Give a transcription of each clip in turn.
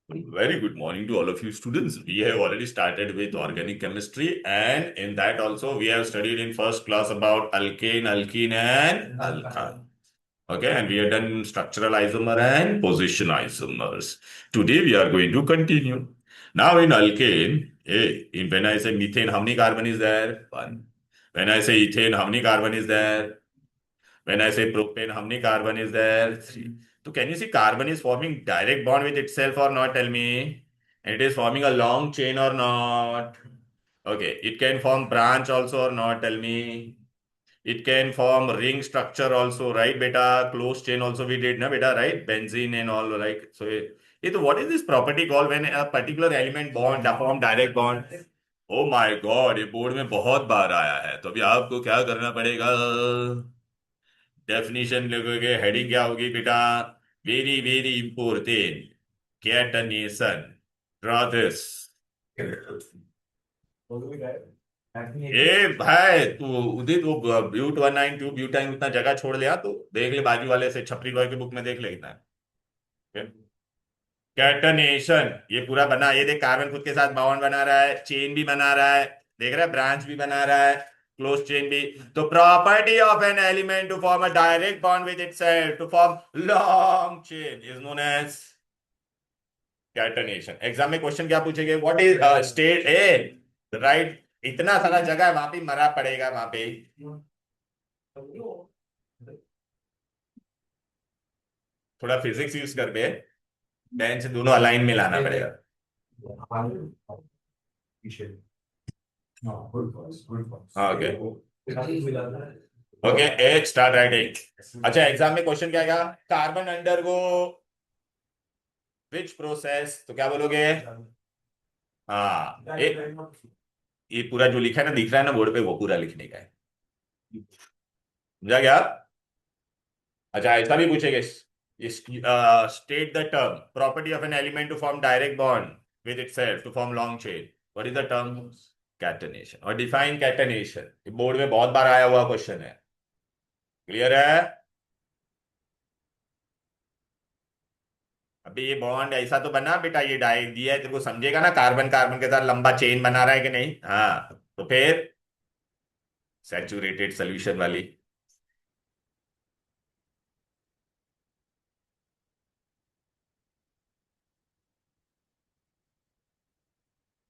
Very good morning to all of you students. We have already started with organic chemistry, and in that also we have studied in first class about alkane, alkene, and alkyne. Okay, and we have done structural isomer and position isomers. Today we are going to continue. Now in alkane, when I say methane, how many carbon is there? One. When I say ethane, how many carbon is there? When I say propane, how many carbon is there? Three. So can you see carbon is forming direct bond with itself or not? Tell me. And it is forming a long chain or not? Okay. It can form branch also or not? Tell me. It can form ring structure also, right, beta? Close chain also we did, na, beta, right? Benzene and all, like so. So what is this property called when a particular element bond form direct bond? Oh my God, ये board में बहुत बार आया है, तो अभी आपको क्या करना पड़ेगा? डेफिनेशन लिखोगे, हेडिंग क्या होगी बेटा? Very very important, catenation, draw this. ए भाई तू उदित, वो ब्यूट 192 ब्यूटाइन उतना जगह छोड़ लिया, तो देख ले बाजू वाले से, छपरी रॉय की बुक में देख ले कितना है। कैटनेशन ये पूरा बना, ये देख कार्बन खुद के साथ बॉन्ड बना रहा है, चेन भी बना रहा है, देख रहा है, ब्रांच भी बना रहा है, क्लोज चेन भी। तो property of an element to form a direct bond with itself to form long chain is known as catenation. Exam में क्वेश्चन क्या पूछेंगे? What is state a right? इतना सारा जगह है, वहां पे मरा पड़ेगा वहां पे। थोड़ा फिजिक्स यूज करके बेंच दोनों अलाइन में लाना पड़ेगा। हाँ okay. Okay H start writing. अच्छा एग्जाम में क्वेश्चन क्या आएगा? कार्बन अंडरगो विच प्रोसेस, तो क्या बोलोगे? हाँ ये पूरा जो लिखा है ना, दिख रहा है ना बोर्ड पे, वो पूरा लिखने का है। समझा गया? अच्छा ऐसा भी पूछेगा, state the term property of an element to form direct bond with itself to form long chain. What is the term? Catenation. और डिफाइन कैटनेशन, बोर्ड में बहुत बार आया हुआ क्वेश्चन है। क्लियर है? अभी ये बॉन्ड ऐसा तो बना बेटा, ये डाई दिया है तेरे को, समझेगा ना, कार्बन कार्बन के साथ लंबा चेन बना रहा है कि नहीं? हाँ तो फिर सैचुरेटेड सोल्यूशन वाली।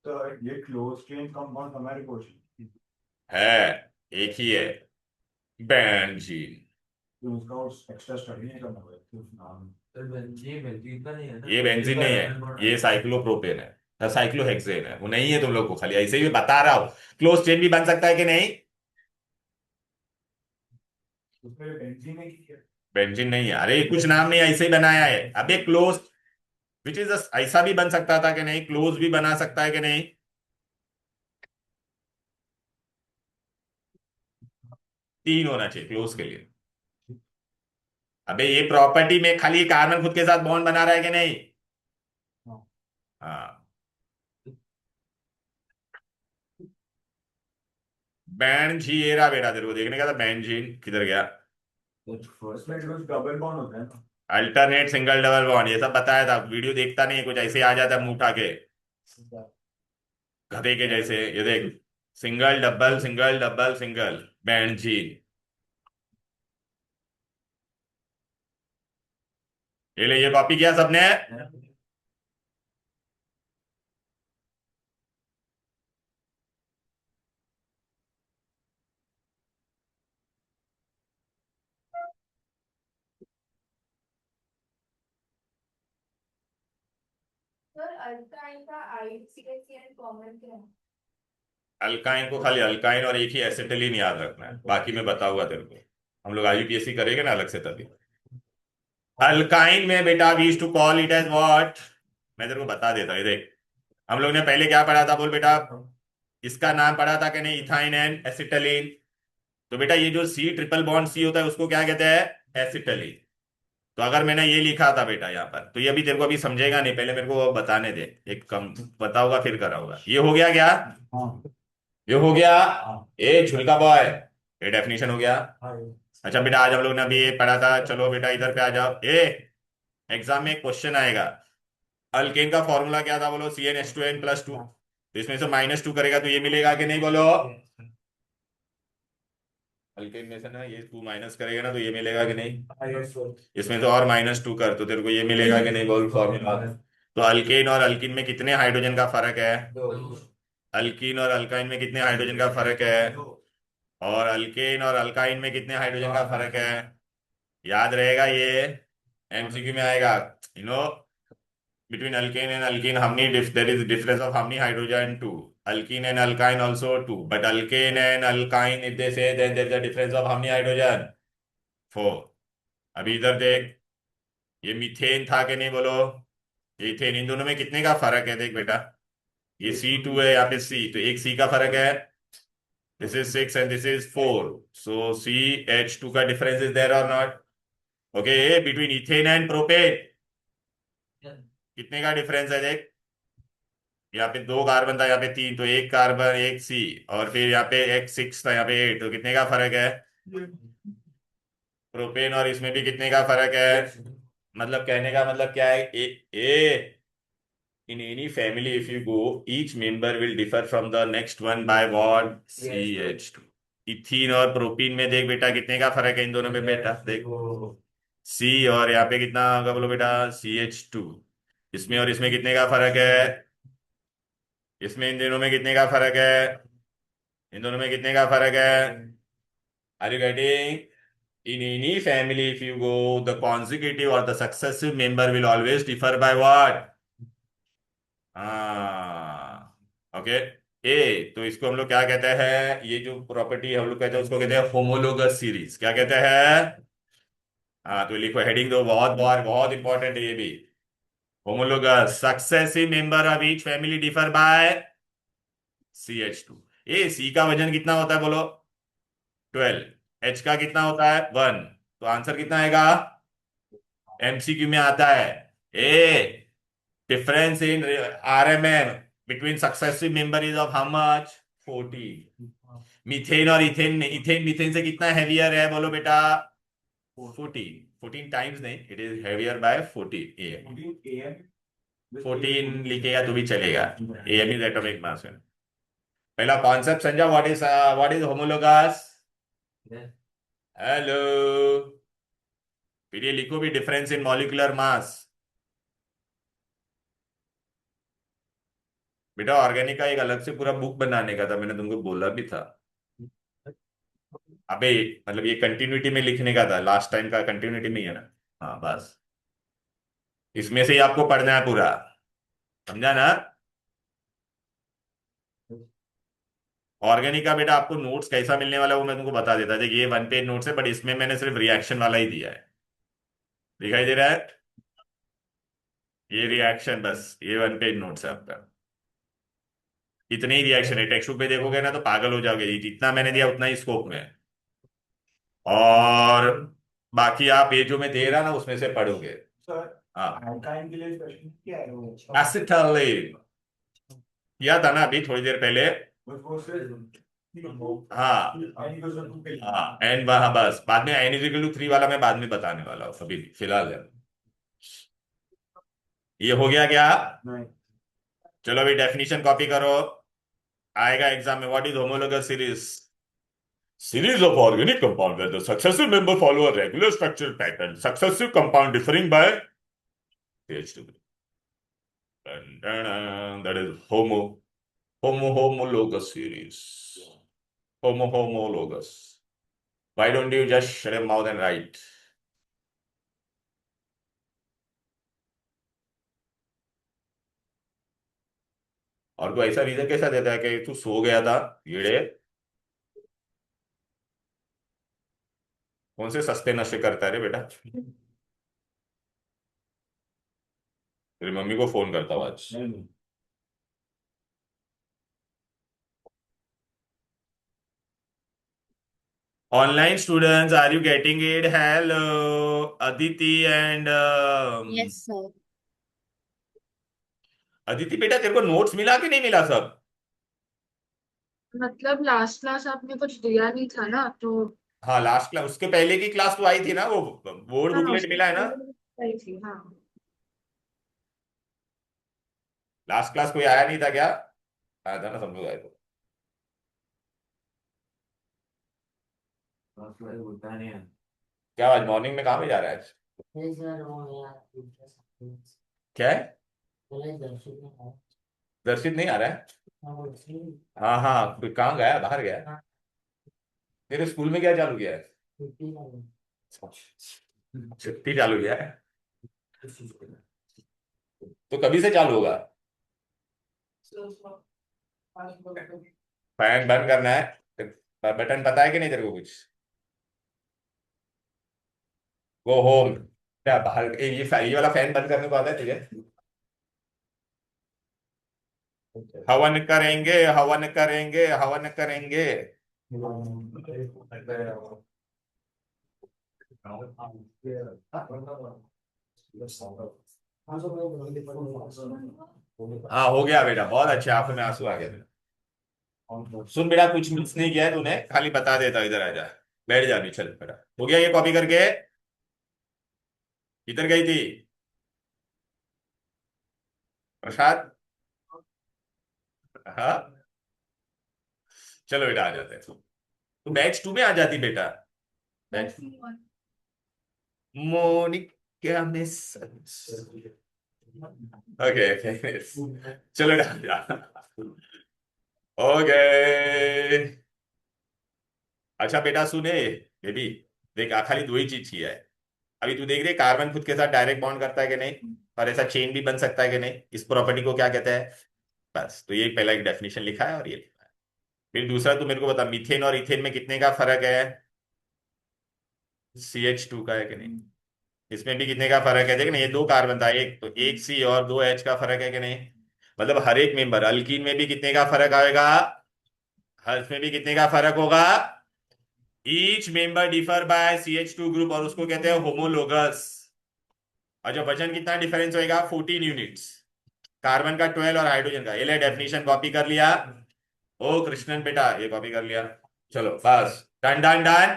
तो ये क्लोज चेन कंपाउंड हमारे क्वेश्चन है, एक ही है, बेंजीन। तो उसका एक्स्ट्रा स्टडी नहीं करना पड़ेगा सिर्फ नाम। ये बेंजीन का नहीं है ना? ये बेंजीन नहीं है, ये साइक्लोप्रोपेन है, साइक्लोहेक्सेन है, वो नहीं है तुम लोग को, खाली ऐसे ही बता रहा हूं। क्लोज चेन भी बन सकता है कि नहीं? उसमें बेंजीन है कि बेंजीन नहीं है, अरे कुछ नाम नहीं, ऐसे ही बनाया है। अब ये क्लोज विच इज, ऐसा भी बन सकता था कि नहीं? क्लोज भी बना सकता है कि नहीं? तीन होना चाहिए क्लोज के लिए। अबे ये प्रॉपर्टी में खाली कार्बन खुद के साथ बॉन्ड बना रहा है कि नहीं? हाँ। हाँ। बैंजीरा बेटा, तेरे को देखने का था, बेंजीन किधर गया? फर्स्ट में कुछ डबल बॉन्ड होता है ना। अल्टरनेट सिंगल डबल बॉन्ड ये सब बताया था, वीडियो देखता नहीं है, कुछ ऐसे ही आ जाता है मुंह उठा के गधे के जैसे। ये देख, single double single double single, benzene. ये ले, ये कॉपी किया सबने? सर अल्काइन का आईसीएससीएन कॉमन क्या है? अल्काइन को खाली अल्काइन और एक ही एसिटिलीन याद रखना है, बाकी मैं बताऊंगा तेरे को। हम लोग आईयूपीएससी करेंगे ना अलग से तभी। अल्काइन में बेटा we used to call it as what, मैं तेरे को बता देता हूँ। ये देख, हम लोग ने पहले क्या पढ़ा था, बोल बेटा? इसका नाम पढ़ा था कि नहीं? Ethyne and acetylene. तो बेटा ये जो सी ट्रिपल बॉन्ड सी होता है उसको क्या कहते हैं? एसिटिलीन। तो अगर मैंने ये लिखा था बेटा यहाँ पर, तो ये अभी तेरे को अभी समझेगा नहीं, पहले मेरे को बताने दे, एक कम बताऊंगा फिर कराऊंगा। ये हो गया क्या? हाँ। ये हो गया। हाँ। ए झुलका बॉय, ये डेफिनेशन हो गया। हाँ। अच्छा बेटा, आज हम लोग ने अभी ये पढ़ा था, चलो बेटा इधर पे आ जाओ। ए एग्जाम में एक क्वेश्चन आएगा, अल्केन का फॉर्मूला क्या था बोलो, CnH2n+2। तो इसमें से -2 करेगा तो ये मिलेगा कि नहीं बोलो। अल्केन में से ना ये 2 माइनस करेगा ना तो ये मिलेगा कि नहीं। इसमें से और -2 कर तो तेरे को ये मिलेगा कि नहीं बोल फॉर्मूला। तो अल्केन और अल्किन में कितने हाइड्रोजन का फर्क है। अल्कीन और अल्काइन में कितने हाइड्रोजन का फर्क है। और अल्केन और अल्काइन में कितने हाइड्रोजन का फर्क है। याद रहेगा ये, एमसीक्यू में आएगा। You know, between alkane and alkene how many there is difference of how many hydrogen, 2. Alkene and alkyne also 2, but alkane and alkyne if they say then there is a difference of how many hydrogen, 4. अभी इधर देख, ये methane था कि नहीं बोलो। ये ethane, इन दोनों में कितने का फर्क है देख बेटा। ये C2 है, यहाँ पे C, तो एक C का फर्क है। This is 6 and this is 4, so CH2 का डिफरेंस इज देयर और not. Okay, between ethane and propane कितने का डिफरेंस है देख। यहाँ पे 2 कार्बन था, यहाँ पे 3, तो एक कार्बन एक C, और फिर यहाँ पे एक 6 था, यहाँ पे 8, तो कितने का फर्क है। प्रोपेन और इसमें भी कितने का फर्क है। मतलब कहने का मतलब क्या है, ए in any family if you go each member will differ from the next one by what, CH2। Ethene और प्रोपीन में देख बेटा कितने का फर्क है इन दोनों में बेटा, देखो C, और यहाँ पे कितना होगा बोलो बेटा, CH2। इसमें और इसमें कितने का फर्क है। इसमें इन दोनों में कितने का फर्क है। इन दोनों में कितने का फर्क है। Are you getting. In any family, if you go, the consecutive or the successive member will always differ by what? हाँ, ओके। तो इसको हम लोग क्या कहते हैं, ये जो प्रॉपर्टी हम लोग कहते हैं उसको कहते हैं होमोलोगस सीरीज। क्या कहते हैं। हाँ, तो लिखो, हेडिंग दो, बहुत बहुत बहुत इंपॉर्टेंट है ये भी। Homologous successive member of each family differ by CH2। C का वजन कितना होता है बोलो, 12। H का कितना होता है, 1। तो आंसर कितना आएगा, MCQ में आता है। Difference in RMM between successive member is of how much, 14। Methane और इथेन, इथेन मीथेन से कितना हैवियर है बोलो बेटा, 14। 14 टाइम्स नहीं, it is heavier by 14 AM। 14 लिखेगा तो भी चलेगा। AM is atomic mass. पहला कॉन्सेप्ट समझा, व्हाट इज होमोलोगस। हेलो, फिर ये लिखो भी, डिफरेंस इन मॉलिक्यूलर मास। बेटा ऑर्गेनिक का एक अलग से पूरा बुक बनाने का था, मैंने तुमको बोला भी था। अबे मतलब ये कंटिन्यूटी में लिखने का था, लास्ट टाइम का कंटिन्यूटी में ही है ना। हाँ बस, इसमें से ही आपको पढ़ना है पूरा, समझा ना। ऑर्गेनिक का बेटा आपको नोट्स कैसा मिलने वाला है वो मैं तुमको बता देता। देखिए ये 1 पेज नोट्स है, बट इसमें मैंने सिर्फ रिएक्शन वाला ही दिया है। दिखाई दे रहा है, ये रिएक्शन, बस ये 1 पेज नोट्स है आपका। इतने ही रिएक्शन है, टेक्स्ट बुक पे देखोगे ना तो पागल हो जाओगे, जितना मैंने दिया उतना ही स्कोप में है। और बाकी आप ये जो मैं दे रहा ना उसमें से पढ़ोगे। सर, हाँ, अल्काइन के लिए स्पेशल क्या है वो। एसिटाइलिन किया था ना अभी थोड़ी देर पहले। वो सिर्फ हाँ हाँ, एंड वहाँ बस बाद में N=3 वाला मैं बाद में बताने वाला हूँ, अभी फिलहाल है। ये हो गया क्या। नहीं। चलो अभी डेफिनेशन कॉपी करो, आएगा एग्जाम में। What is homologous series. Series of organic compound where the successive member follow a regular structural pattern. Successive compound differing by CH2. Dun, dun, dun. That is homologous series. Homologous. Why don't you just shut your mouth and write? और कोई ऐसा reason कैसा देता है कि तू सो गया था कीड़े। कौन से सस्ते नशे करता है रे बेटा। तेरी मम्मी को फोन करता हूँ आज। Online students, are you getting it? Hello, Aditi and Yes, sir. Aditi बेटा, तेरे को नोट्स मिला कि नहीं मिला सब। मतलब लास्ट क्लास आपने कुछ दिया नहीं था ना तो। हाँ लास्ट क्लास, उसके पहले की क्लास तो आई थी ना, वो बोर्ड हाँ बुकलेट उसके मिला है ना। पहले सही थी हाँ। लास्ट क्लास कोई आया नहीं था क्या? आया था ना, सब लोग आए थे। होता नहीं है। क्या आज मॉर्निंग में कहाँ पे जा रहा है आज? क्या है? दर्शित नहीं आ रहा है? हाँ हाँ, कोई कहाँ गया, बाहर गया? तेरे स्कूल में क्या चालू किया है? छुट्टी चालू किया है? तो कभी से चालू होगा? फैन बंद करना है, बटन पता है कि नहीं तेरे को कुछ? Go home. क्या बाहर ये वाला फैन बंद करने को आता है तुझे? हवन करेंगे, हवन करेंगे, हवन करेंगे। हाँ हो गया बेटा, बहुत अच्छे, आंखों में आंसू आ गए। सुन बेटा, कुछ मिस नहीं किया है तूने, खाली बता देता, इधर आ जा, बैठ जा, अभी चल बेटा। हो गया ये कॉपी करके? इधर गई थी प्रसाद? हाँ, चलो बेटा आ जाते हैं। तू बैच 2 में आ जाती बेटा। Batch Monika miss. Okay okay, चलो बेटा। ओके। अच्छा बेटा सुने, बेबी, देख खाली 2 ही चीज चाहिए है। अभी तू देख रही है कार्बन खुद के साथ डायरेक्ट बॉन्ड करता है कि नहीं, और ऐसा चेन भी बन सकता है कि नहीं, इस प्रॉपर्टी को क्या कहते हैं? बस, तो ये पहला एक डेफिनेशन लिखा है और ये लिखा है। फिर दूसरा तू मेरे को बता, मीथेन और इथेन में कितने का फर्क है? CH2 का है कि नहीं? इसमें भी कितने का फर्क है? देख ना, ये 2 कार्बन था, एक तो एक C और 2H का फर्क है कि नहीं? मतलब हर एक मेंबर, अल्कीन में भी कितने का फर्क आएगा, हर इसमें भी कितने का फर्क होगा? Each member differ by CH2 group, और उसको कहते हैं होमोलोगस। और जो वजन कितना डिफरेंस होएगा? 14 यूनिट्स, कार्बन का 12 और हाइड्रोजन का। ये डेफिनेशन कॉपी कर लिया? ओ कृष्णन बेटा, ये कॉपी कर लिया? चलो बस, done done done.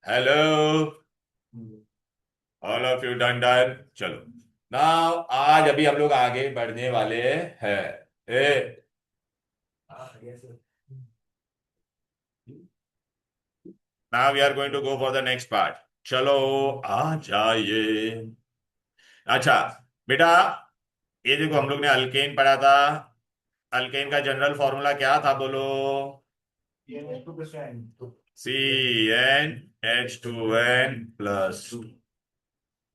Hello all of you, done done. चलो नाउ, आज अभी हम लोग आगे बढ़ने वाले हैं। ए now we are going to go for the next part. चलो आ जाइए। अच्छा बेटा, ये देखो हम लोग ने अल्केन पढ़ा था। अल्केन का जनरल फॉर्मूला क्या था बोलो? CnH2n+।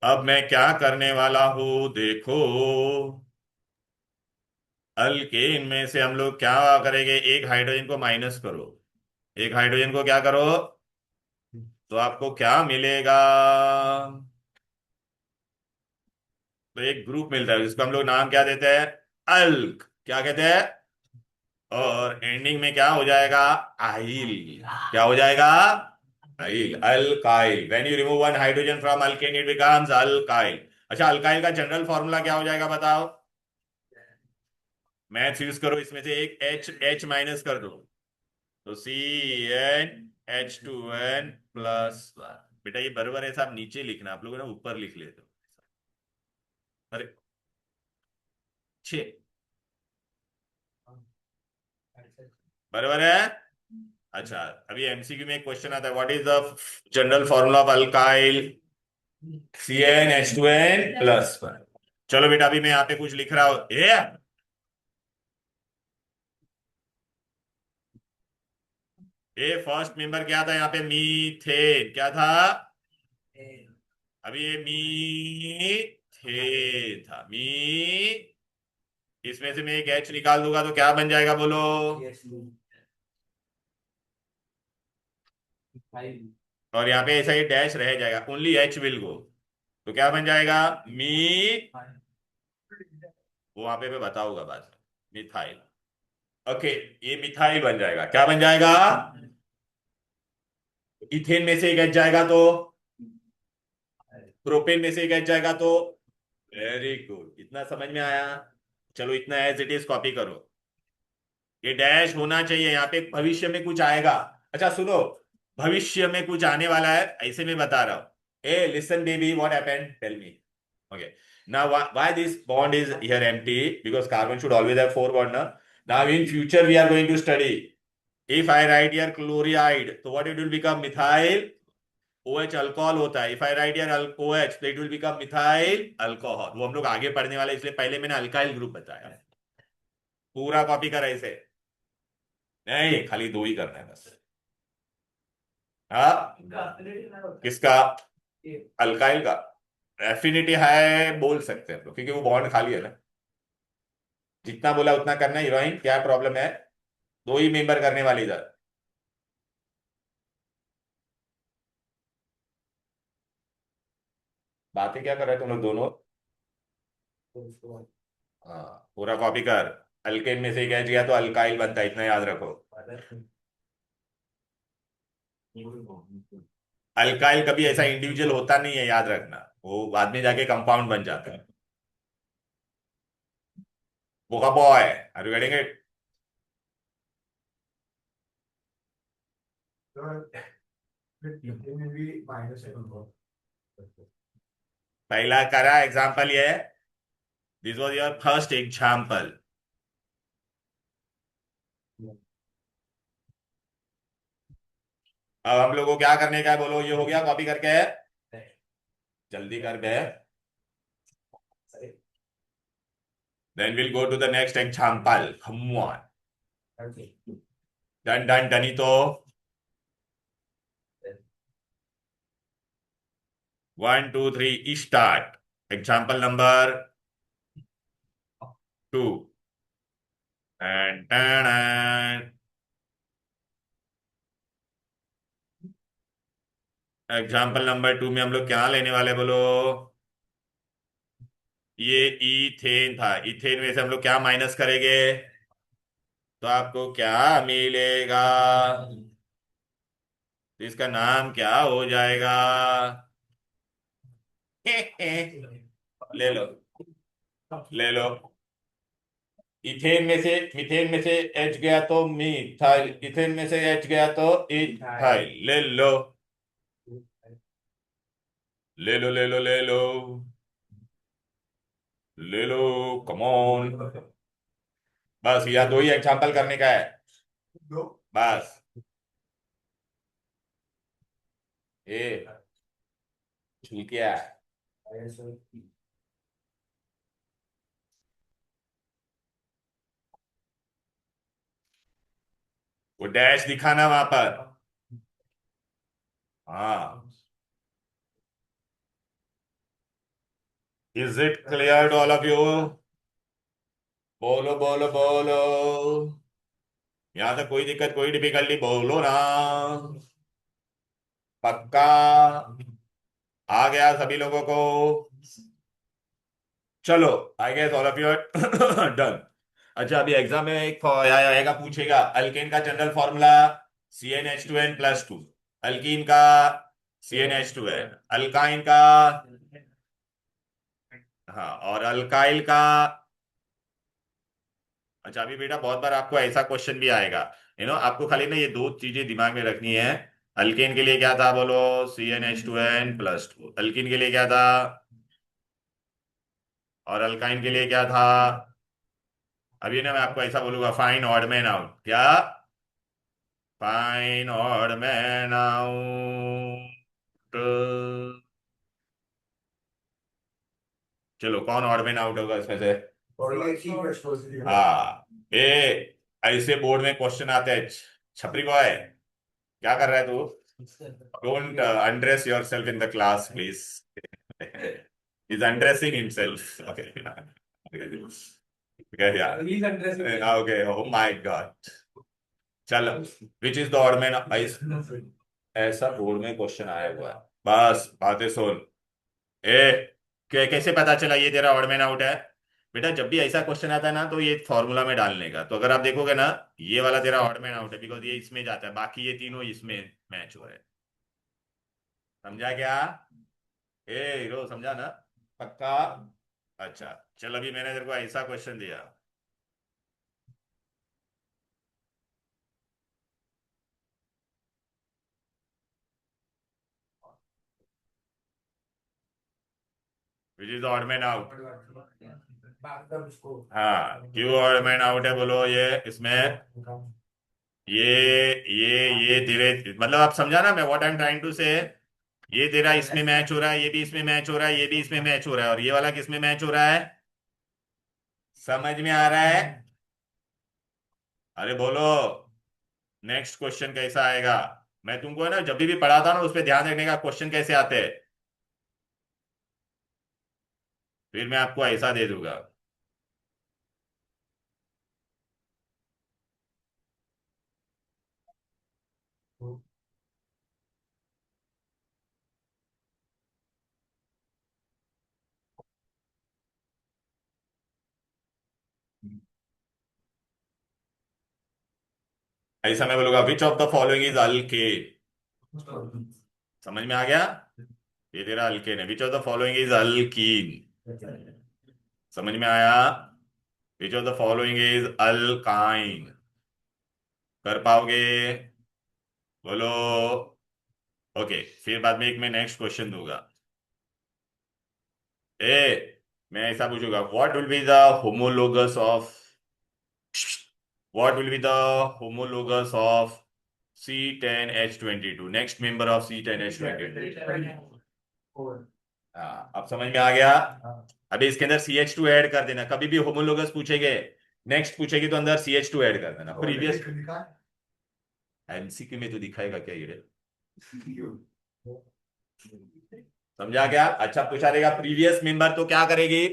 अब मैं क्या करने वाला हूं देखो, अल्केन में से हम लोग क्या करेंगे, एक हाइड्रोजन को माइनस करो, एक हाइड्रोजन को क्या करो, तो आपको क्या मिलेगा? तो एक ग्रुप मिलता है जिसको हम लोग नाम क्या देते हैं? अल्क। क्या कहते हैं? और एंडिंग में क्या हो जाएगा? आइल। क्या हो जाएगा? Yl, alkyl. When you remove one hydrogen from alkane it becomes alkyl. अच्छा, अल्काइल का जनरल फॉर्मूला क्या हो जाएगा बताओ? मैथ्स यूज करो, इसमें से एक H माइनस कर दो, तो CnH2n+1। बेटा ये बराबर है साहब, नीचे लिखना, आप लोग ना ऊपर लिख लेते हो। अरे 6 बराबर है। अच्छा, अभी MCQ में एक क्वेश्चन आता है, what is the general formula of alkyl? CnH2n+1। चलो बेटा, अभी मैं यहाँ पे कुछ लिख रहा हूं। ये फर्स्ट मेंबर क्या था यहाँ पे? मीथेन। क्या था? अभी ये मीथेन था, इसमें से मैं एक H निकाल दूंगा तो क्या बन जाएगा बोलो? और यहाँ पे ऐसा ही डैश रह जाएगा, ओनली H विल गो, तो क्या बन जाएगा? मी, वो वहां पे मैं बताऊंगा बाद में, मिथाइल। ओके, ये मिथाइल बन जाएगा। क्या बन जाएगा? इथेन में से एक H जाएगा तो प्रोपेन में से एक H जाएगा तो। वेरी गुड, इतना समझ में आया? चलो इतना एज इट इज कॉपी करो, ये डैश होना चाहिए यहाँ पे, भविष्य में कुछ आएगा। अच्छा सुनो, भविष्य में कुछ आने वाला है, ऐसे में बता रहा हूं। ए listen baby, what happened, tell me. Okay. Now, why this bond is here empty? Because carbon should always have 4 bond. Na? Now, in future, we are going to study. If I write here chloride, so what it will become? Methyl OH alcohol होता है. If I write here OH, तो it will become methyl alcohol. वो हम लोग आगे पढ़ने वाले, इसलिए पहले मैंने अल्काइल ग्रुप बताया. पूरा कॉपी करा इसे नहीं, खाली 2 ही करना है बस. हाँ, किसका? अल्काइल का एफिनिटी है बोल सकते हैं, क्योंकि वो बॉन्ड खाली है ना. जितना बोला उतना करना. हीरोइन क्या प्रॉब्लम है? 2 ही मेंबर करने वाले इधर. बातें क्या कर रहे हैं तुम लोग दोनों? हाँ, पूरा कॉपी कर. अल्केन में से एक गया तो अल्काइल बनता है, इतना याद रखो. अल्काइल कभी ऐसा इंडिविजुअल होता नहीं है, याद रखना. वो बाद में जाके कंपाउंड बन जाता है. बोका boy, are you getting it? पहला करा एग्जांपल ये. This was your first example. अब हम लोग को क्या करने का है बोलो? ये हो गया कॉपी करके? जल्दी कर बे. Then we'll go to the next example. Come on. Done, done, Danito. 1, 2, 3, start. Example number 2. And example number 2 में हम लोग क्या लेने वाले बोलो? ये इथेन था. इथेन में से हम लोग क्या माइनस करेंगे? तो आपको क्या मिलेगा? तो इसका नाम क्या हो जाएगा? ले लो, ले लो. इथेन में से मीथेन में से एच गया तो मीथाइल. इथेन में से एच गया तो इथाइल. ले लो, ले लो, ले लो, ले लो, ले लो. Come on. बस यह 2 ही एग्जांपल करने का है बस. ए छुल क्या? वो डैश दिखाना वहां पर. हाँ. Is it clear to all of you? बोलो, बोलो, बोलो. यहां तक कोई दिक्कत, कोई डिफिकल्टी बोलो ना. पक्का आ गया सभी लोगों को? चलो, I guess all of you done. अच्छा, अभी एग्जाम में एक आएगा, पूछेगा अल्केन का जनरल फॉर्मूला CnH2n+2. अल्कीन का CnH2n. अल्काइन का, हाँ, और अल्काइल का. अच्छा, अभी बेटा बहुत बार आपको ऐसा क्वेश्चन भी आएगा. आपको खाली ना ये 2 चीजें दिमाग में रखनी है. अल्केन के लिए क्या था बोलो? CnH2n+2. अल्कीन के लिए क्या था? और अल्काइन के लिए क्या था? अभी ना मैं आपको ऐसा बोलूंगा, फाइन ऑड मैन आउट. क्या? Fine odd man out. चलो, कौन ऑड मैन आउट होगा इसमें से? हाँ. ऐसे बोर्ड में क्वेश्चन आते हैं. छपरी बॉय, क्या कर रहा है तू? Don't undress yourself in the class please. Is undressing himself. Okay. Okay. Oh my god. चलो, which is the odd man? ऐसा बोर्ड में क्वेश्चन आया हुआ है. बस बातें सुन. कैसे पता चला ये तेरा ऑड मैन आउट है? बेटा, जब भी ऐसा क्वेश्चन आता है ना, तो ये फॉर्मूला में डालने का. तो अगर आप देखोगे ना, ये वाला तेरा ऑड मैन आउट है, बिकॉज ये इसमें जाता है, बाकी ये तीनों इसमें मैच हो रहे हैं. समझा क्या? हीरो, समझा ना? पक्का? अच्छा, चल, अभी मैंने तेरे को ऐसा क्वेश्चन दिया. Which is odd man out. हाँ, क्यों ऑड मैन आउट है बोलो? ये इसमें ये ये तेरे मतलब आप समझा ना मैं what I am trying to say? ये तेरा इसमें मैच हो रहा है, ये भी इसमें मैच हो रहा है, ये भी इसमें मैच हो रहा है, और ये वाला किसमें मैच हो रहा है? समझ में आ रहा है? अरे बोलो, नेक्स्ट क्वेश्चन कैसा आएगा? मैं तुमको है ना जब भी पढ़ाता हूं ना उस पर ध्यान रखने का, क्वेश्चन कैसे आते हैं, फिर मैं आपको ऐसा दे दूंगा। ऐसा मैं बोलूंगा, which of the following is alkane. समझ में आ गया? ये तेरा अल्केन है। Which of the following is alkyne. समझ में आया? Which of the following is alkyne. कर पाओगे? बोलो। ओके, फिर बाद में एक मैं नेक्स्ट क्वेश्चन दूंगा। मैं ऐसा पूछूंगा, what will be the homologous of, what will be the homologous of C10H22, next member of C10H22। हाँ, अब समझ में आ गया? अभी इसके अंदर CH2 ऐड कर देना, कभी भी होमोलोगस पूछेंगे, नेक्स्ट पूछेगी तो अंदर CH2 ऐड कर देना। प्रीवियस MCQ में तो दिखाएगा क्या ये? समझा क्या? अच्छा, पूछा रहेगा प्रीवियस मेंबर तो क्या करेगी?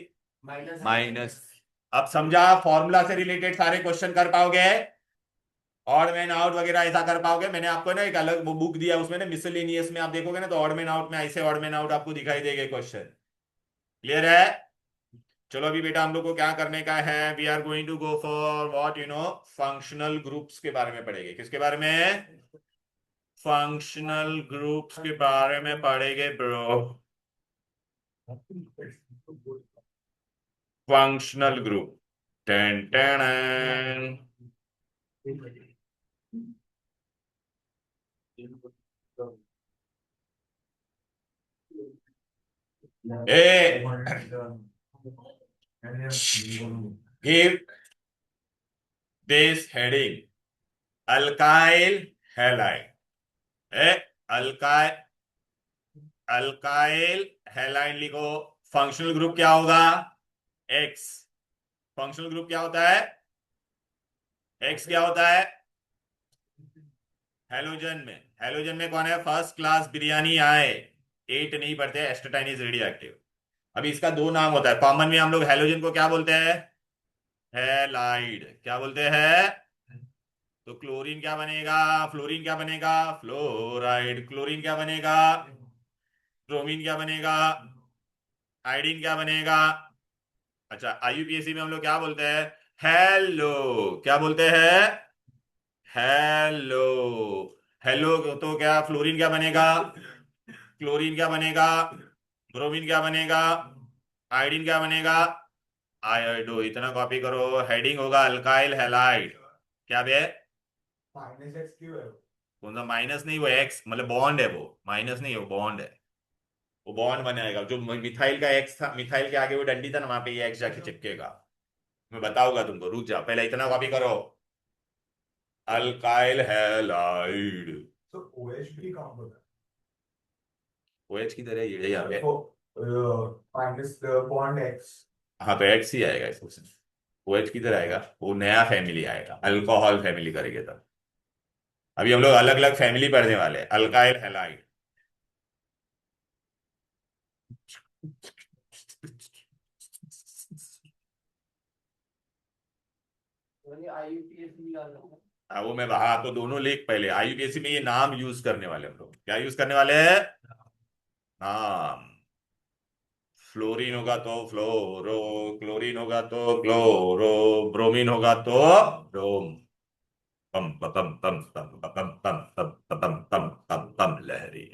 माइनस। अब समझा? फॉर्मूला से रिलेटेड सारे क्वेश्चन कर पाओगे? ऑड मैन आउट वगैरह ऐसा कर पाओगे? मैंने आपको ना एक अलग बुक दिया, उसमें ना मिसलेनियस में आप देखोगे ना तो ऑड मैन आउट में ऐसे ऑड मैन आउट आपको दिखाई देंगे क्वेश्चन। क्लियर है? चलो अभी बेटा हम लोग को क्या करने का है, we are going to go for what you know, functional groups के बारे में पढ़ेंगे। किसके बारे में? फंक्शनल ग्रुप्स के बारे में पढ़ेंगे bro. Functional group. Ten ten. A give this heading, alkyl halide। A alkyl, alkyl halide लिखो। फंक्शनल ग्रुप क्या होगा? एक्स। फंक्शनल ग्रुप क्या होता है? एक्स क्या होता है? हेलोजन में कौन है? फर्स्ट क्लास बिरयानी आए, 8 नहीं पढ़ते, एस्टेटाइन इज रेडियो एक्टिव। अभी इसका दो नाम होता है कॉमन में, हम लोग हेलोजन को क्या बोलते हैं? हैलाइड। क्या बोलते हैं? तो क्लोरीन क्या बनेगा? फ्लोरीन क्या बनेगा? फ्लोराइड। क्लोरीन क्या बनेगा? ब्रोमीन क्या बनेगा? आयोडीन क्या बनेगा? अच्छा, IUPAC में हम लोग क्या बोलते हैं? हेलो। क्या बोलते हैं? हेलो। हेलो तो क्या फ्लोरीन क्या बनेगा? क्लोरीन क्या बनेगा? ब्रोमीन क्या बनेगा? आयोडीन क्या बनेगा? आयोडो। इतना कॉपी करो, हेडिंग होगा अल्काइल हैलाइड। क्या बे? माइनस एक्स क्यों है? कौन सा माइनस? नहीं, वो एक्स मतलब बॉन्ड है, वो माइनस नहीं है, वो बॉन्ड है। वो बॉन्ड बनाएगा। जो मिथाइल का एक्स था, मिथाइल के आगे वो डंडी था ना, वहां पे ये एक्स जाके चिपकेगा। मैं बताऊंगा तुमको, रुक जा, पहले इतना कॉपी करो। Alkyl halide. तो OH भी काम होता है। OH की तरह ये यहाँ पे। Minus bond x. हाँ, तो एक्स ही आएगा इसमें। OH किधर आएगा? वो नया फैमिली आएगा, अल्कोहल फैमिली करेंगे तब। अभी हम लोग अलग अलग फैमिली पढ़ने वाले हैं, अल्काइल हैलाइड। हाँ, वो मैं हाँ तो दोनों लिख, पहले IUPAC में ये नाम यूज करने वाले हम लोग। क्या यूज करने वाले हैं? नाम। फ्लोरीन होगा तो फ्लोरो, क्लोरीन होगा तो क्लोरो, ब्रोमीन होगा तो ब्रोम। पम पम पम पम पम पम पम पम पम पम पम पम लहरी।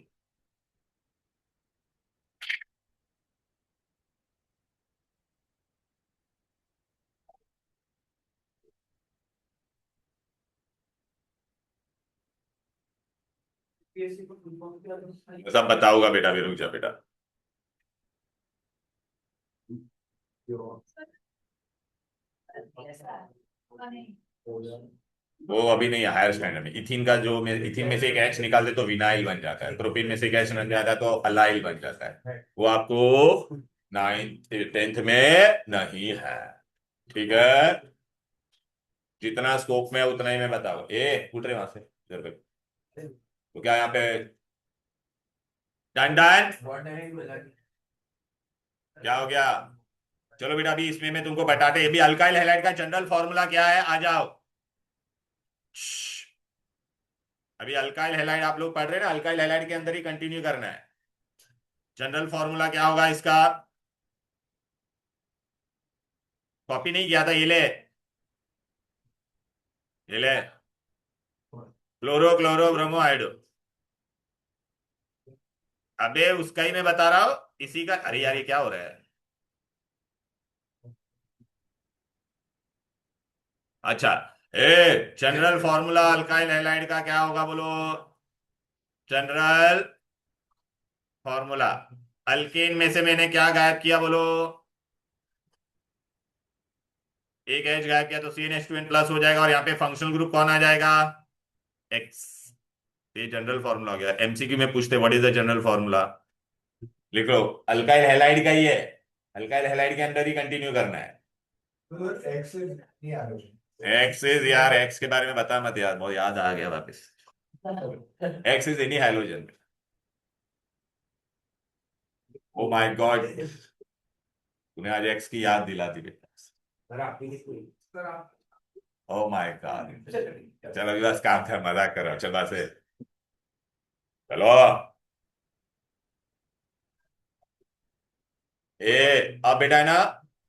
सब बताऊंगा बेटा, भी रुक जा बेटा। वो अभी नहीं, हायर स्टैंडर्ड में इथिन का जो में इथिन में से एक एच निकाल दे तो विनाइल बन जाता है, प्रोपीन में से एक एच बन जाता है तो अलाइल बन जाता है। वो आपको 9th 10th में नहीं है, ठीक है। जितना स्कोप में है उतना ही मैं बताओ। ए उठ रहे वहां से इधर पे, तो क्या यहाँ पे डन डन क्या हो गया? चलो बेटा अभी इसमें मैं तुमको बताते, ये भी अल्काइल हैलाइड का जनरल फॉर्मूला क्या है, आ जाओ। श्श्श। अभी अल्काइल हैलाइड आप लोग पढ़ रहे हैं ना, अल्काइल हैलाइड के अंदर ही कंटिन्यू करना है। जनरल फॉर्मूला क्या होगा इसका? कॉपी नहीं किया था, ये ले क्लोरो क्लोरो ब्रोमो हाइड्रो। अबे उसका ही मैं बता रहा हूं, इसी का। अरे यार ये क्या हो रहा है? अच्छा, a general formula alkyl halide का क्या होगा बोलो? General formula. अल्केन में से मैंने क्या गायब किया बोलो? एक एच गायब किया तो CnH2n प्लस हो जाएगा, और यहाँ पे फंक्शनल ग्रुप कौन आ जाएगा? एक्स। ये जनरल फॉर्मूला हो गया। MCQ में पूछते what is the general formula, लिख लो। अल्काइल हैलाइड का ही है, अल्काइल हैलाइड के अंदर ही कंटिन्यू करना है। तो एक्स नहीं आ रहा एक्स इज, यार एक्स के बारे में बता मत यार, बहुत याद आ गया वापस। X is any halogen. Oh my God, तूने आज एक्स की याद दिला दी बेटा। Oh my god. चलो अभी बस काम था, मजाक कर रहा हूं, चल बस चलो। अब बेटा है ना,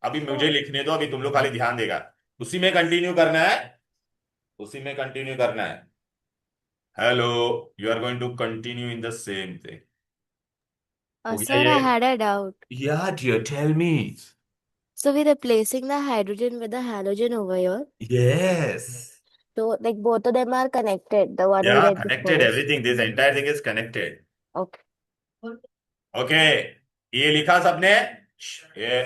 अभी मुझे लिखने दो, अभी तुम लोग खाली ध्यान देगा, उसी में कंटिन्यू करना है, उसी में कंटिन्यू करना है। Hello, you are going to continue in the same thing. हो गया Sir, I ये? had a doubt. या dear tell me. So we're replacing the hydrogen with the halogen over here. Yes, So like both of them are connected, the one we या read connected, before. Everything, this entire thing is connected. Okay. Okay, ये लिखा सबने? ये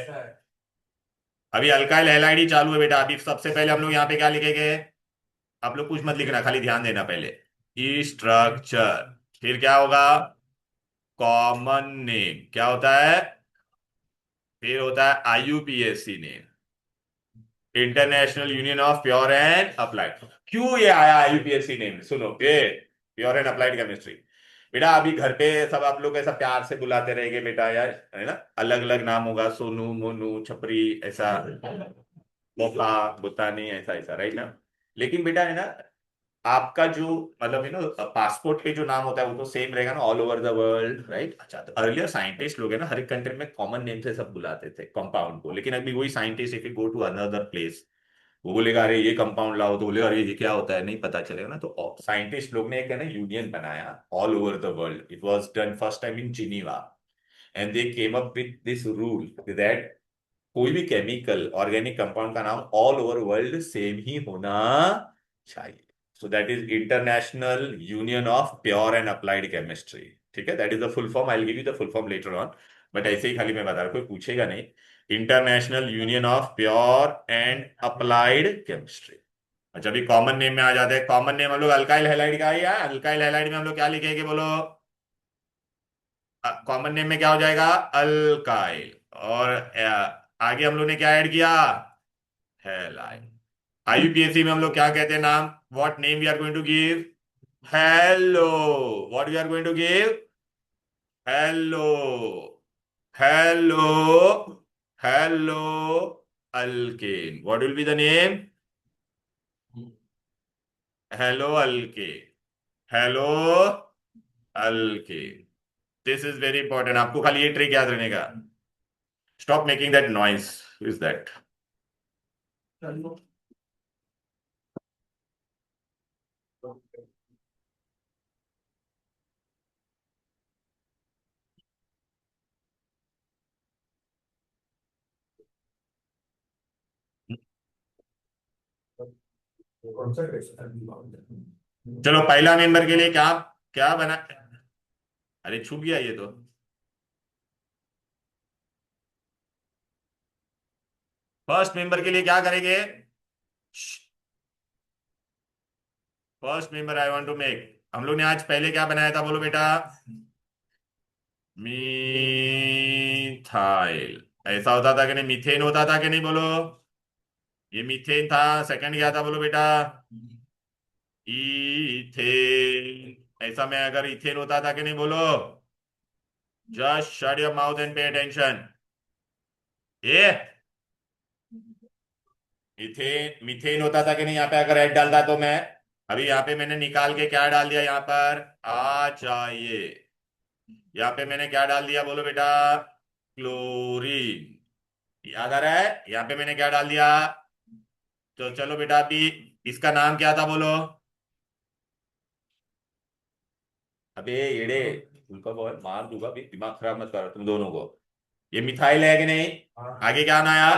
अभी alkyl halide चालू है बेटा। अभी सबसे पहले हम लोग यहाँ पे क्या लिखेंगे? आप लोग कुछ मत लिखना, खाली ध्यान देना पहले। ई स्ट्रक्चर, फिर क्या होगा? कॉमन नेम क्या होता है? फिर होता है IUPAC name, international union of pure and applied. क्यों ये आया IUPAC नेम? सुनो, ये प्योर एंड अप्लाइड केमिस्ट्री। बेटा अभी घर पे सब आप लोग ऐसा प्यार से बुलाते रहेंगे बेटा यार, है ना, अलग अलग नाम होगा, सोनू मोनू छपरी ऐसा, मोफा बुतानी ऐसा ऐसा, राइट ना। लेकिन बेटा है ना, आपका जो मतलब है ना पासपोर्ट पे जो नाम होता है वो तो सेम रहेगा ना all over the world, right. अच्छा, तो अर्लियर साइंटिस्ट लोग है ना, हर एक कंट्री में कॉमन नेम से सब बुलाते थे कंपाउंड को। लेकिन अभी वही scientist if you go to another place, वो बोलेगा अरे ये कंपाउंड लाओ, तो बोलेगा अरे ये क्या होता है, नहीं पता चलेगा ना। तो साइंटिस्ट लोग ने एक है ना यूनियन बनाया all over the world. It was done first time in Geneva, and they came up with this rule that कोई भी केमिकल ऑर्गेनिक कंपाउंड का नाम ऑल ओवर वर्ल्ड सेम ही होना चाहिए। So that is international union of pure and applied chemistry, ठीक है। That is the full form, I will give you the full form later on, but ऐसे ही खाली मैं बता रहा, कोई पूछेगा नहीं। International union of pure and applied chemistry. अच्छा, अभी कॉमन नेम में आ जाते हैं। कॉमन नेम हम लोग अल्काइल हैलाइड का ही है। अल्काइल हैलाइड में हम लोग क्या लिखेंगे बोलो? कॉमन नेम में क्या हो जाएगा? अल्काइल। और आगे हम लोग ने क्या ऐड किया? हैलाइड। IUPAC में हम लोग क्या कहते हैं नाम? What name we are going to give? Hello. What we are going to give? Hello, hello, hello alkane. What will be the name? Hello alkane, hello alkane. This is very important, आपको खाली ये trick याद रखने का। Stop making that noise, is that? कौन सा question? चलो पहला मेंबर के लिए क्या क्या बना? अरे छूट गया ये तो। फर्स्ट मेंबर के लिए क्या करेंगे? First member I want to make, हम लोग ने आज पहले क्या बनाया था बोलो बेटा? मीथाइल। ऐसा होता था कि नहीं? मीथेन होता था कि नहीं बोलो? ये मीथेन था। सेकंड क्या था बोलो बेटा? इथेन। ऐसा में अगर इथेन होता था कि नहीं बोलो? Just shut your mouth and pay attention. ये इथेन मीथेन होता था कि नहीं? यहाँ पे अगर ऐड डालता तो मैं, अभी यहाँ पे मैंने निकाल के क्या डाल दिया? यहाँ पर आ चाहिए, यहाँ पे मैंने क्या डाल दिया बोलो बेटा? क्लोरीन। याद आ रहा है? यहाँ पे मैंने क्या डाल दिया? तो चलो बेटा, अभी इसका नाम क्या था बोलो? अबे येड़े, उनका बहुत मार दूंगा, अभी दिमाग खराब मत करो तुम दोनों को। ये मिथाइल है कि नहीं? आगे क्या नाम आया?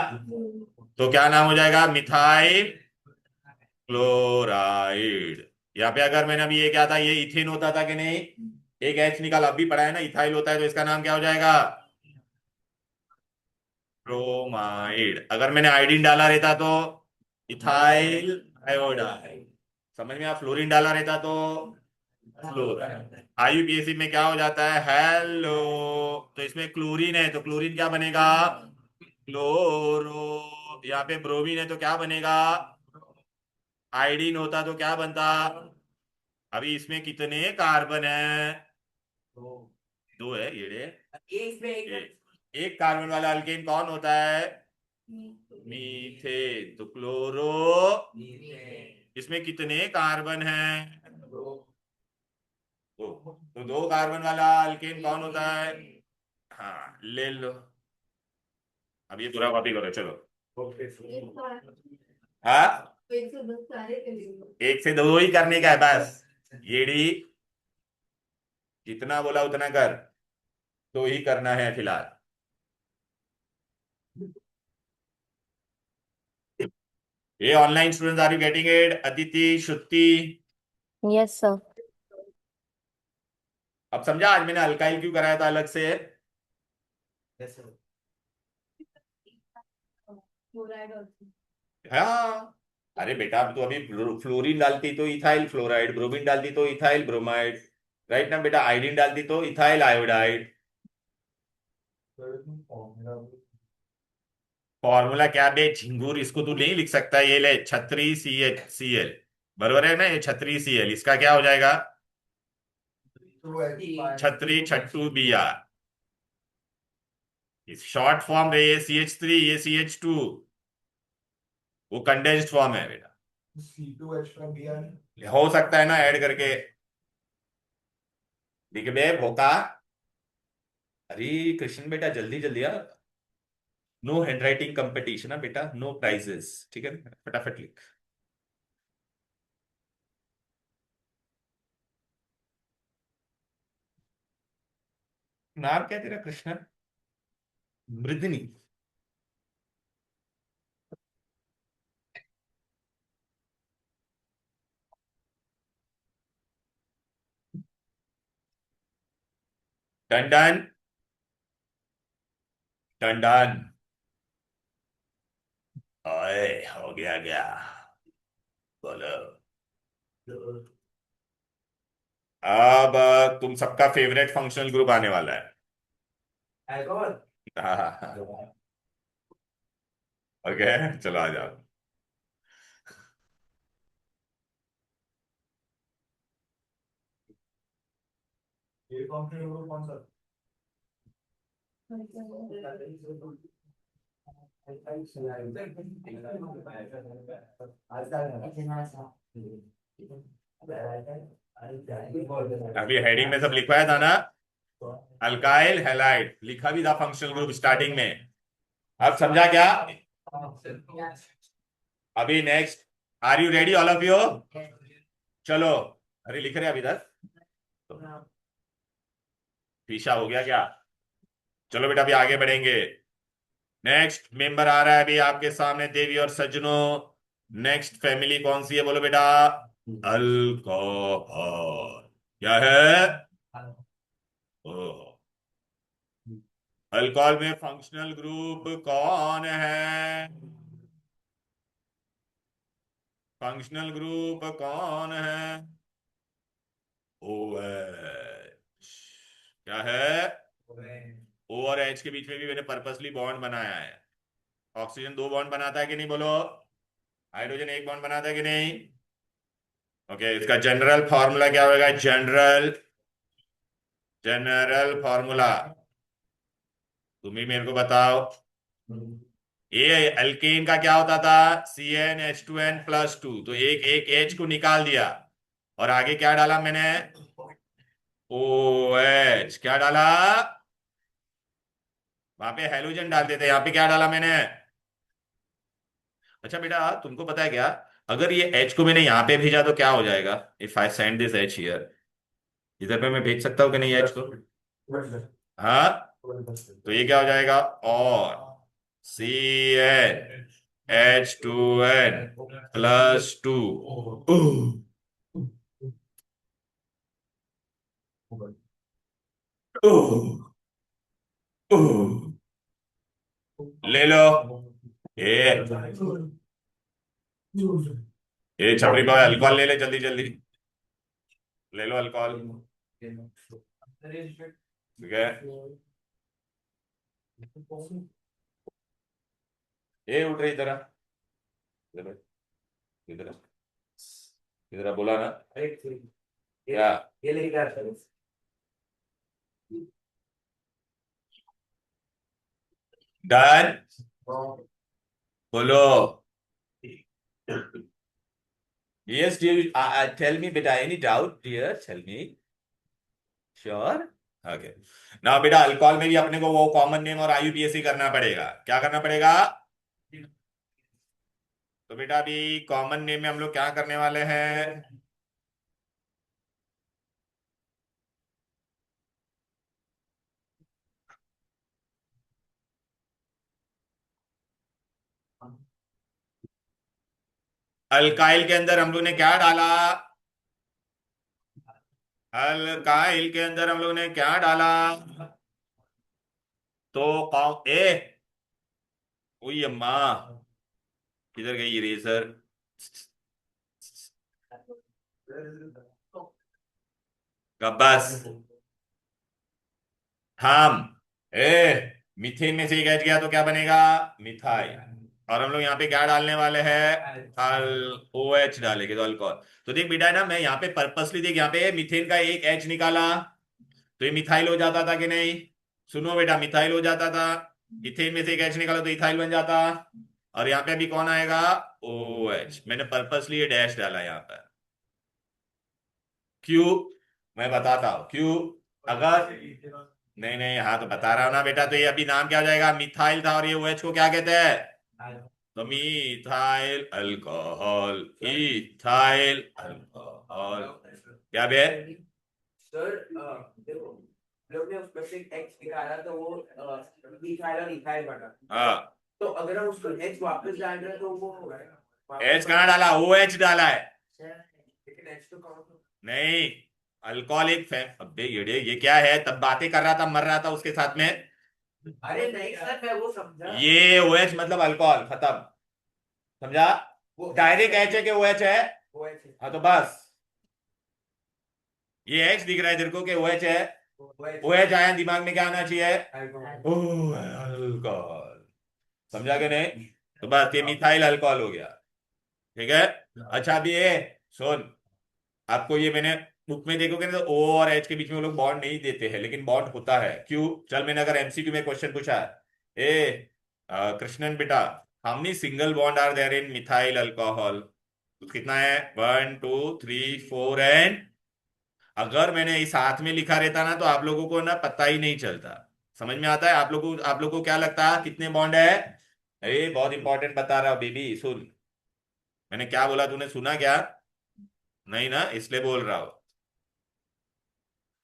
तो क्या नाम हो जाएगा? Methyl chloride. यहाँ पे अगर मैंने अभी ये क्या था, ये इथेन होता था कि नहीं? एक एच निकाल, अभी पढ़ा है ना, इथाइल होता है, तो इसका नाम क्या हो जाएगा? ब्रोमाइड। अगर मैंने आयोडीन डाला रहता तो इथाइल आयोडाइड। समझ में? आप फ्लोरीन डाला रहता तो फ्लोराइड। आईयूपीएसी में क्या हो जाता है? हेलो। तो इसमें क्लोरीन है तो क्लोरीन क्या बनेगा? क्लोरो। यहाँ पे ब्रोमीन है तो क्या बनेगा? आयोडीन होता तो क्या बनता? अभी इसमें कितने कार्बन है? दो है ये। एक कार्बन वाला अल्केन कौन होता है? मीथेन। तो क्लोरो, इसमें कितने कार्बन हैं? तो दो कार्बन वाला अल्केन कौन होता है? हाँ, ले लो। अब ये पूरा कॉपी करो चलो। हाँ, एक से दो ही करने का है बस। येड़ी, जितना बोला उतना कर, तो ही करना है फिलहाल। ये online students, are you getting it? Aditi, Shruti, Yes, sir. अब समझा आज मैंने अल्काइल क्यों कराया था अलग से? हाँ, अरे बेटा, अब तो अभी फ्लोरीन डालती तो इथाइल फ्लोराइड, ब्रोमीन डालती तो इथाइल ब्रोमाइड, राइट ना बेटा? आयोडीन डालती तो इथाइल आयोडाइड। फॉर्मूला क्या बे झिंगूर, इसको तू नहीं लिख सकता। ये ले, छत्री CHCl, बरोबर है ना? ये छत्री Cl, इसका क्या हो जाएगा? छत्री छट्टू बिया। इस शॉर्ट फॉर्म रे, ये CH3, ये CH2, वो कंडेंस्ड फॉर्म है बेटा। हो सकता है ना ऐड करके? ठीक है बे भोका। अरे कृष्ण बेटा, जल्दी जल्दी यार, नो हैंड राइटिंग कंपटीशन है बेटा, नो प्राइजेस, ठीक है? फटाफट लिख। नाम क्या है तेरा? कृष्ण मृदनी। टंडन, टंडन। ओए, हो गया क्या? बोलो। अब तुम सबका फेवरेट फंक्शनल ग्रुप आने वाला है। ओके, चलो आ जाओ। ये कौन सा? अभी हेडिंग में सब लिखवाया था ना? अल्काइल हैलाइड लिखा भी था फंक्शनल ग्रुप स्टार्टिंग में। अब समझा क्या? अभी next, are you ready all of you? चलो, अरे लिख रहे अभी तक तो पीछा हो गया क्या? चलो बेटा, अभी आगे बढ़ेंगे। नेक्स्ट मेंबर आ रहा है अभी आपके सामने, देवी और सज्जनों। नेक्स्ट फैमिली कौन सी है बोलो बेटा? अल्कोहल। क्या है? ओह, अल्कोहल में फंक्शनल ग्रुप कौन है? फंक्शनल ग्रुप कौन है? OH। क्या है? O और H के बीच में भी मैंने पर्पसली बॉन्ड बनाया है। ऑक्सीजन 2 बॉन्ड बनाता है कि नहीं, बोलो? हाइड्रोजन 1 बॉन्ड बनाता है कि नहीं? ओके, इसका जनरल फॉर्मूला क्या होगा? जनरल जनरल फॉर्मूला तुम ही मेरे को बताओ। ये अल्केन का क्या होता था? CnH2n+2। तो एक एक H को निकाल दिया और आगे क्या डाला मैंने? OH। क्या डाला? वहां पे हेलोजन डालते थे, यहाँ पे क्या डाला मैंने? अच्छा बेटा, तुमको पता है क्या, अगर ये H को मैंने यहाँ पे भेजा तो क्या हो जाएगा? If I send this H here, इधर पे मैं भेज सकता हूँ कि नहीं H को? हाँ, तो ये क्या हो जाएगा? और CnH2n+2। ले लो। ए ए छपरी भाई, अल्कोहल ले ले, जल्दी जल्दी ले लो अल्कोहल। ठीक है, ए उठ रही इधर आ। इधर आ, इधर आ, इधर आ, बोला ना क्या? ये लेके आ रहा है। डन, बोलो। Yes, dear. Tell me, beta. Any doubt, dear? Tell me. Sure. Okay. Now, बेटा, अल्कोहल में भी अपने को वो कॉमन नेम और IUPAC करना पड़ेगा। क्या करना पड़ेगा? तो बेटा अभी कॉमन नेम में हम लोग क्या करने वाले हैं? अल्काइल के अंदर हम लोग ने क्या डाला? अल्काइल के अंदर हम लोग ने क्या डाला? तो ए ओई अम्मा, किधर गई इरेजर? बस थाम। मीथेन में से एक एच गया तो क्या बनेगा? मिथाइल। और हम लोग यहाँ पे क्या डालने वाले हैं? OH डालेंगे, तो अल्कोहल। तो देख बेटा, है ना, मैं यहाँ पे पर्पसली देख, यहाँ पे मीथेन का एक H निकाला तो ये मिथाइल हो जाता था कि नहीं? सुनो बेटा, मिथाइल हो जाता था। इथेन में से एक H निकाला तो इथाइल बन जाता। और यहाँ पे अभी कौन आएगा? OH। मैंने पर्पसली ये डैश डाला यहाँ पर। क्यों? मैं बताता हूं क्यों। अगर नहीं नहीं, हाँ तो बता रहा हूं ना बेटा, तो ये अभी नाम क्या हो जाएगा? मिथाइल था, और ये OH को क्या कहते हैं? तो मिथाइल अल्कोहल, इथाइल अल्कोहल। क्या बे? सर देखो, लोग ने उसमें से एक्स निकाला तो वो इथाइल और इथाइल बना। हाँ, तो अगर हम उसको एच वापस डाल रहे हैं तो वो H कहाँ डाला? OH डाला है। लेकिन एच तो कौन? नहीं, अल्कोहल एक अबे ये क्या है? तब बातें कर रहा था, मर रहा था उसके साथ में। अरे नहीं सर, मैं वो समझा। ये OH मतलब अल्कोहल, खत्म। समझा? वो डायरेक्ट H है कि OH है? वो एच हाँ तो बस, ये H दिख रहा है तेरे को कि OH है? OH आया, दिमाग में क्या आना चाहिए? ओह अल्कोहल। समझा कि नहीं? तो बस ये मिथाइल अल्कोहल हो गया। ठीक है। अच्छा अभी ये सुन, आपको ये मैंने बुक में देखोगे ना, तो O और H के बीच में वो लोग बॉन्ड नहीं देते हैं, लेकिन बॉन्ड होता है। क्यों? चल, मैंने अगर MCQ में क्वेश्चन पूछा है, कृष्णन बेटा, how many single bond are there in methyl alcohol? तो कितना है? 1 2 3 4 एंड अगर मैंने इस साथ में लिखा रहता ना, तो आप लोगों को ना पता ही नहीं चलता। समझ में आता है? आप लोगों को क्या लगता है कितने बॉन्ड है? अरे बहुत इंपॉर्टेंट बता रहा हूं बेबी, सुन। मैंने क्या बोला, तूने सुना क्या? नहीं ना, इसलिए बोल रहा हूं।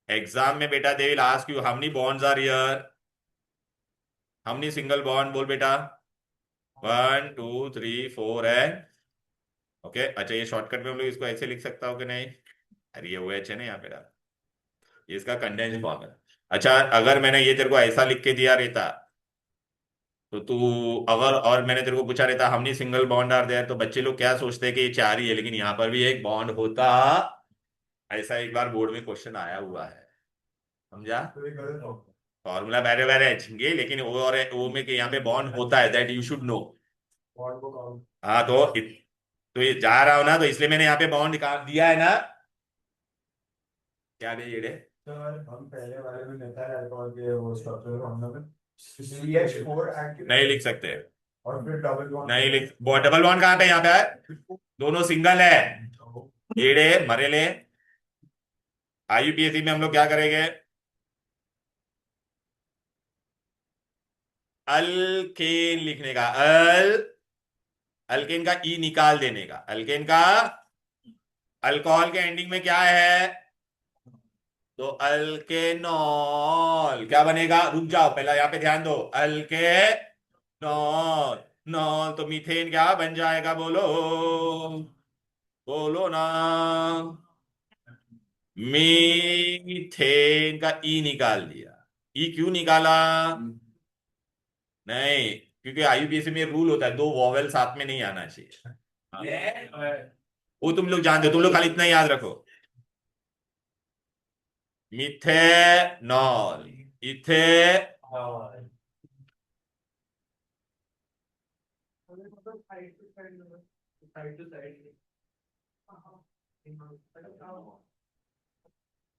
एग्जाम में बेटा they will ask you how many bonds are here, how many single bond, बोल बेटा। 1 2 3 4 एंड ओके। अच्छा, ये शॉर्टकट में हम लोग इसको ऐसे लिख सकता हो कि नहीं? अरे ये OH है ना यहाँ पे डाल, ये इसका कंडेंस फॉर्म है। अच्छा, अगर मैंने ये तेरे को ऐसा लिख के दिया रहता, तो तू अगर और मैंने तेरे को पूछा रहता हमने सिंगल बॉन्ड आर देयर, तो बच्चे लोग क्या सोचते हैं कि ये चार ही है, लेकिन यहाँ पर भी एक बॉन्ड होता। ऐसा एक बार बोर्ड में क्वेश्चन आया हुआ है, समझा? तो ये गलत हो गया। फॉर्मूला बारे बारे अच्छेंगे, लेकिन वो और वो में कि यहाँ पे बॉन्ड होता है, that you should know. Bond को काउंट। हाँ तो ये जा रहा हो ना, तो इसलिए मैंने यहाँ पे बॉन्ड काम दिया है ना। क्या दे ये? सर हम पहले वाले में मेथाइल अल्कोहल के वो स्ट्रक्चर को हम लोग CH4 नहीं लिख सकते, और फिर डबल बॉन्ड नहीं लिख, डबल बॉन्ड कहाँ पे यहाँ पे है? दोनों सिंगल है। येड़े मरेले, IUPAC में हम लोग क्या करेंगे? अल्केन लिखने का, अल्केन का ई निकाल देने का, अल्केन का अल्कोहल के एंडिंग में क्या है? तो अल्केनॉल क्या बनेगा? रुक जाओ, पहला यहाँ पे ध्यान दो, अल्केनॉल, नॉल तो मीथेन क्या बन जाएगा? बोलो, बोलो ना। मीथेन का ई निकाल दिया। ई क्यों निकाला? नहीं, क्योंकि IUPAC में रूल होता है, दो वॉवेल साथ में नहीं आना चाहिए। हाँ। वो तुम लोग जानते हो, तुम लोग खाली इतना याद रखो, मिथेनॉल, इथे,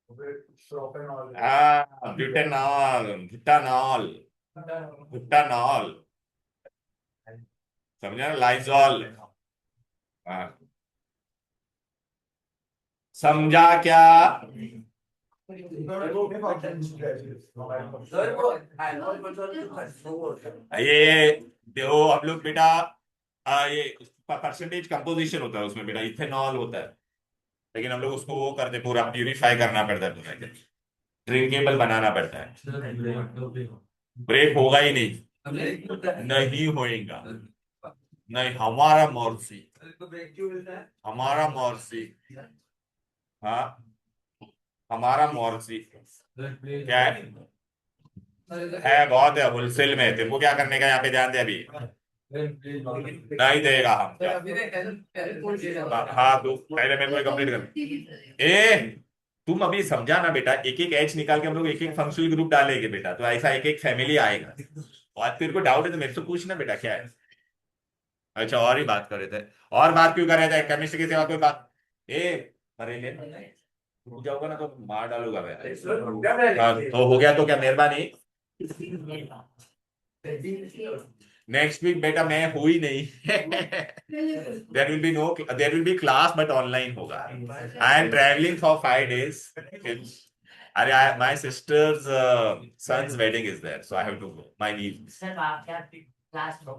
फिर प्रोपेनॉल। हाँ, ब्यूटेनॉल, बुटानॉल, बुटानॉल, समझा ना? लाइजॉल। हाँ, समझा क्या? सर वो एल्कोहल ये देखो हम लोग बेटा, ये परसेंटेज कंपोजिशन होता है उसमें बेटा, इथेनॉल होता है, लेकिन हम लोग उसको वो करते, पूरा प्यूरिफाई करना पड़ता है, पूरा ड्रिंकेबल बनाना पड़ता है। ब्रेक होगा ही नहीं, नहीं होएगा, नहीं, हमारा मर्जी, हमारा मर्जी। हाँ, हमारा मर्जी क्या है बहुत है, होलसेल में। तेरे को क्या करने का यहाँ पे? ध्यान दे अभी, नहीं देगा हम। हाँ, तू पहले मेरे को कंप्लीट कर। तुम अभी समझा ना बेटा, एक एक एच निकाल के हम लोग एक एक फंक्शनल ग्रुप डालेंगे बेटा, तो ऐसा एक एक फैमिली आएगा। और तेरे को डाउट है तो मेरे से पूछना बेटा क्या है। अच्छा, और ही बात कर रहे थे, और बात क्यों कर रहे थे? केमिस्ट्री के सिवा कोई बात? अरे ले, रुक जाओगा ना तो मार डालूंगा मैं। हाँ, तो हो गया तो क्या मेहरबानी? नेक्स्ट वीक बेटा मैं हूँ ही नहीं। There will be class but online होगा। I am travelling for 5 days। अरे my sister's son's wedding is there, so I have to go, my need,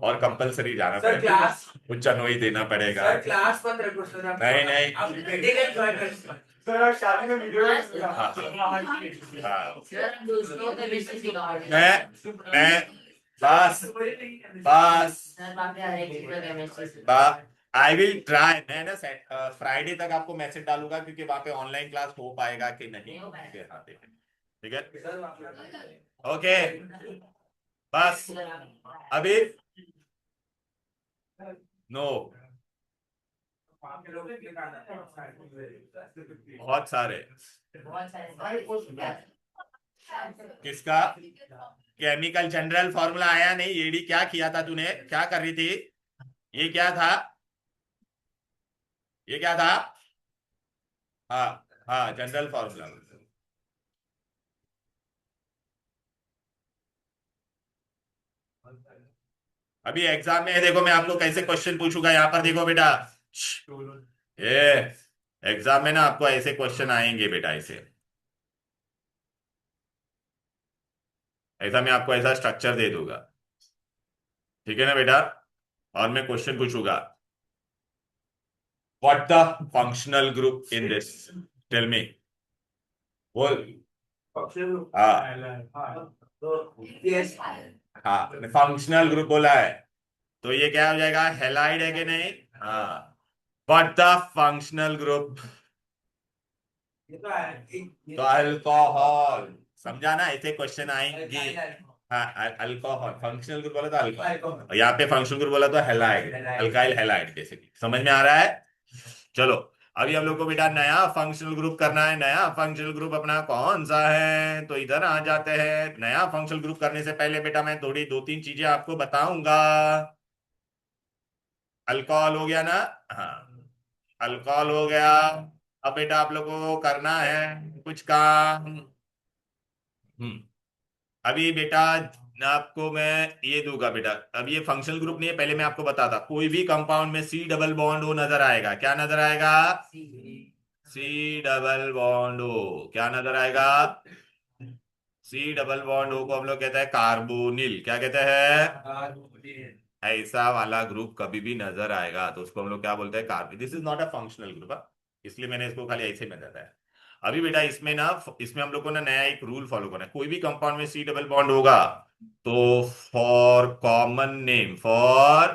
और कंपलसरी जाना सर पड़ेगा, क्लास कुछ चनोई देना पड़ेगा। सर क्लास बंद रखो सर आप। नहीं, नहीं। आप मीटिंग एंजॉय कर। सर आप शादी में वीडियो हाँ, हाँ। मैं बस बस आई विल ट्राई, मैं ना फ्राइडे तक आपको मैसेज डालूंगा, क्योंकि वहां पे ऑनलाइन क्लास हो पाएगा कि नहीं। ठीक है, ओके, बस अभी नो, बहुत सारे। किसका? केमिकल जनरल फॉर्मूला आया नहीं, एडी क्या किया था तूने? क्या कर रही थी? ये क्या था? ये क्या था? हाँ, हाँ, जनरल फॉर्मूला। अभी एग्जाम में देखो मैं आपको कैसे क्वेश्चन पूछूंगा, यहाँ पर देखो बेटा, ये एग्जाम में ना आपको ऐसे क्वेश्चन आएंगे बेटा, ऐसे, ऐसा मैं आपको ऐसा स्ट्रक्चर दे दूंगा, ठीक है ना बेटा? और मैं क्वेश्चन पूछूंगा, what the functional group in this, tell me, बोल। हाँ, यस हाँ, फंक्शनल ग्रुप बोला है, तो ये क्या हो जाएगा? हेलाइड है कि नहीं? हाँ, व्हाट द फंक्शनल ग्रुप, ये तो है तो अल्कोहल, समझा ना? ऐसे क्वेश्चन आएंगे, अल्कोहल फंक्शनल ग्रुप बोला तो अल्कोहल, Alcohol. यहाँ पे फंक्शनल ग्रुप बोला तो हेलाइड, अल्काइल हेलाइड बेसिकली। समझ में आ रहा है? चलो अभी हम लोग को बेटा नया फंक्शनल ग्रुप करना है। नया फंक्शनल ग्रुप अपना कौन सा है, तो इधर आ जाते हैं। नया फंक्शनल ग्रुप करने से पहले बेटा मैं थोड़ी 2-3 चीजें आपको बताऊंगा। अल्कोहल हो गया ना? हाँ, अल्कोहल हो गया। अब बेटा आप लोगों को करना है कुछ काम। अभी बेटा आपको मैं ये दूंगा बेटा। अब ये फंक्शनल ग्रुप नहीं है, पहले मैं आपको बताता। कोई भी कंपाउंड में सी डबल बॉन्ड ओ नजर आएगा, क्या नजर आएगा? सी डबल बॉन्ड ओ, क्या नजर आएगा? सी डबल बॉन्ड ओ को हम लोग कहते हैं कार्बोनिल। क्या कहते हैं? ऐसा वाला ग्रुप कभी भी नजर आएगा तो उसको हम लोग क्या बोलते हैं? Carbon. This is not a functional group, इसलिए मैंने इसको खाली ऐसे में बताया है। अभी बेटा इसमें ना, इसमें हम लोग को ना नया एक रूल फॉलो करना है। कोई भी कंपाउंड में सी डबल बॉन्ड होगा तो for common name, for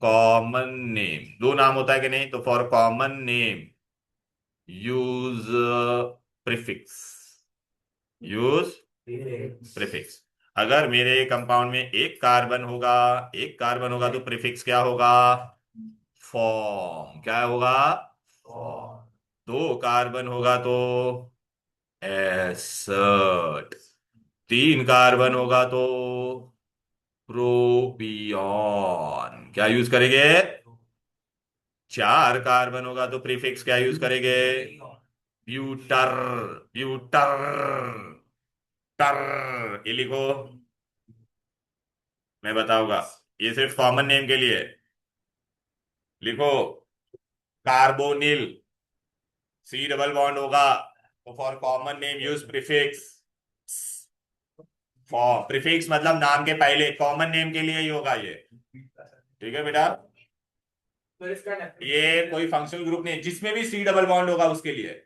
common name, दो नाम होता है कि नहीं? तो for common name use prefix, use prefix. अगर मेरे कंपाउंड में एक कार्बन होगा, एक कार्बन होगा तो प्रीफिक्स क्या होगा? फॉर्म। क्या होगा? फॉर्म। दो कार्बन होगा तो एसर्ट। तीन कार्बन होगा तो प्रोपियन। क्या यूज करेंगे? चार कार्बन होगा तो प्रीफिक्स क्या यूज करेंगे? ब्यूटर। ब्यूटर, टर, ये लिखो, मैं बताऊंगा। ये सिर्फ कॉमन नेम के लिए है। लिखो, कार्बोनिल, सी डबल बॉन्ड होगा तो for common name use prefix. For prefix मतलब नाम के पहले, कॉमन नेम के लिए ही होगा ये। ठीक है बेटा? तो इसका ये कोई फंक्शनल ग्रुप नहीं है, जिसमें भी सी डबल बॉन्ड होगा उसके लिए,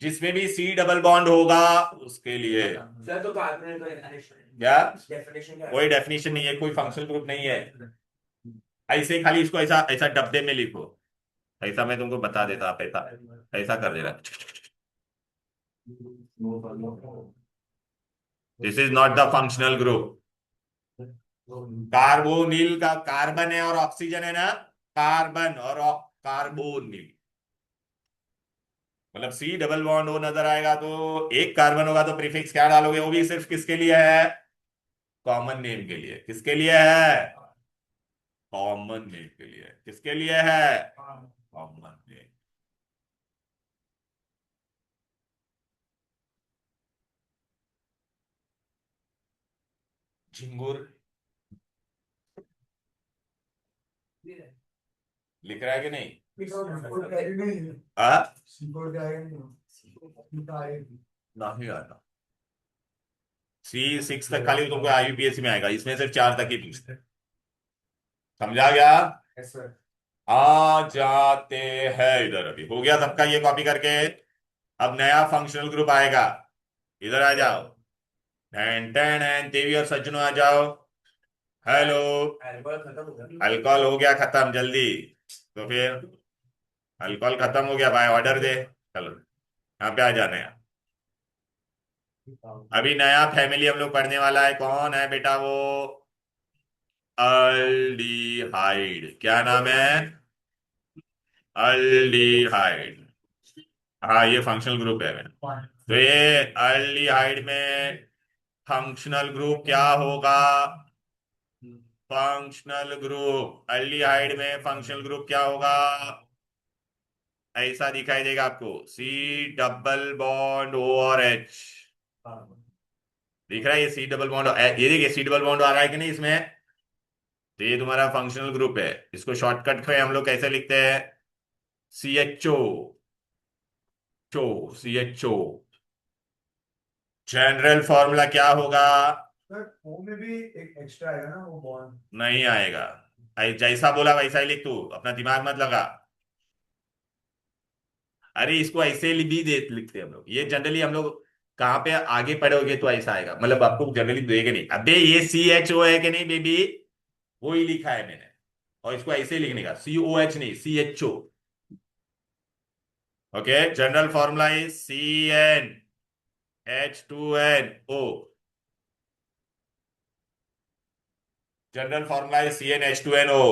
जिसमें भी सी डबल बॉन्ड होगा उसके लिए। सर तो कार्बन का डेफिनेशन क्या? क्या है? कोई डेफिनेशन नहीं है, कोई फंक्शनल ग्रुप नहीं है। ऐसे खाली इसको ऐसा ऐसा डब्बे में लिखो, ऐसा मैं तुमको बता देता, आप ऐसा ऐसा कर देना। This is not the functional group. Carbonyl का कार्बन है और ऑक्सीजन है ना, कार्बन और कार्बोनिल मतलब सी डबल बॉन्ड हो नजर आएगा तो एक कार्बन होगा तो प्रीफिक्स क्या डालोगे? वो भी सिर्फ किसके लिए है? कॉमन नेम के लिए। किसके लिए है? कॉमन नेम के लिए। किसके लिए है? Common name. झिंगुर लिख रहा है कि नहीं? आ? नहीं आता। C6 तक खाली तुमको IUPAC में आएगा, इसमें सिर्फ 4 तक ही पूछते हैं। समझा गया? आ जाते हैं इधर। अभी हो गया सबका ये कॉपी करके। अब नया फंक्शनल ग्रुप आएगा, इधर आ जाओ। टेन टेन एंड देवी और सज्जनों आ जाओ। हेलो। अल्कोहल खत्म हो गया। अल्कोहल हो गया खत्म, जल्दी। तो फिर अल्कोहल खत्म हो गया भाई, ऑर्डर दे। चलो यहाँ पे आ जाना है। अभी नया फैमिली हम लोग पढ़ने वाला है, कौन है बेटा वो? अल्डिहाइड। क्या नाम है? अल्डिहाइड। हाँ ये फंक्शनल ग्रुप है बेटा। तो ये अल्डिहाइड में फंक्शनल ग्रुप क्या होगा? फंक्शनल ग्रुप अल्डिहाइड में फंक्शनल ग्रुप क्या होगा? ऐसा दिखाई देगा आपको, सी डबल बॉन्ड ओ और एच। दिख रहा है ये सी डबल बॉन्ड? ये देखिए सी डबल बॉन्ड आ रहा है कि नहीं इसमें? तो ये तुम्हारा फंक्शनल ग्रुप है। इसको शॉर्टकट में हम लोग कैसे लिखते हैं? CHO, चो, CHO। जनरल फॉर्मूला क्या होगा? वो में भी एक एक्स्ट्रा आएगा ना, वो बॉन्ड। नहीं आएगा। जैसा बोला वैसा ही लिख, तू अपना दिमाग मत लगा। अरे इसको ऐसे भी दे लिखते हैं हम लोग, ये जनरली हम लोग कहाँ पे आगे पढ़ोगे तो ऐसा आएगा, मतलब आपको जनरली देगा नहीं। अबे ये CHO है कि नहीं बेबी? वो ही लिखा है मैंने, और इसको ऐसे ही लिखने का, COH नहीं, CHO। Okay, general formula is CnH2nO। General formula है CnH2nO.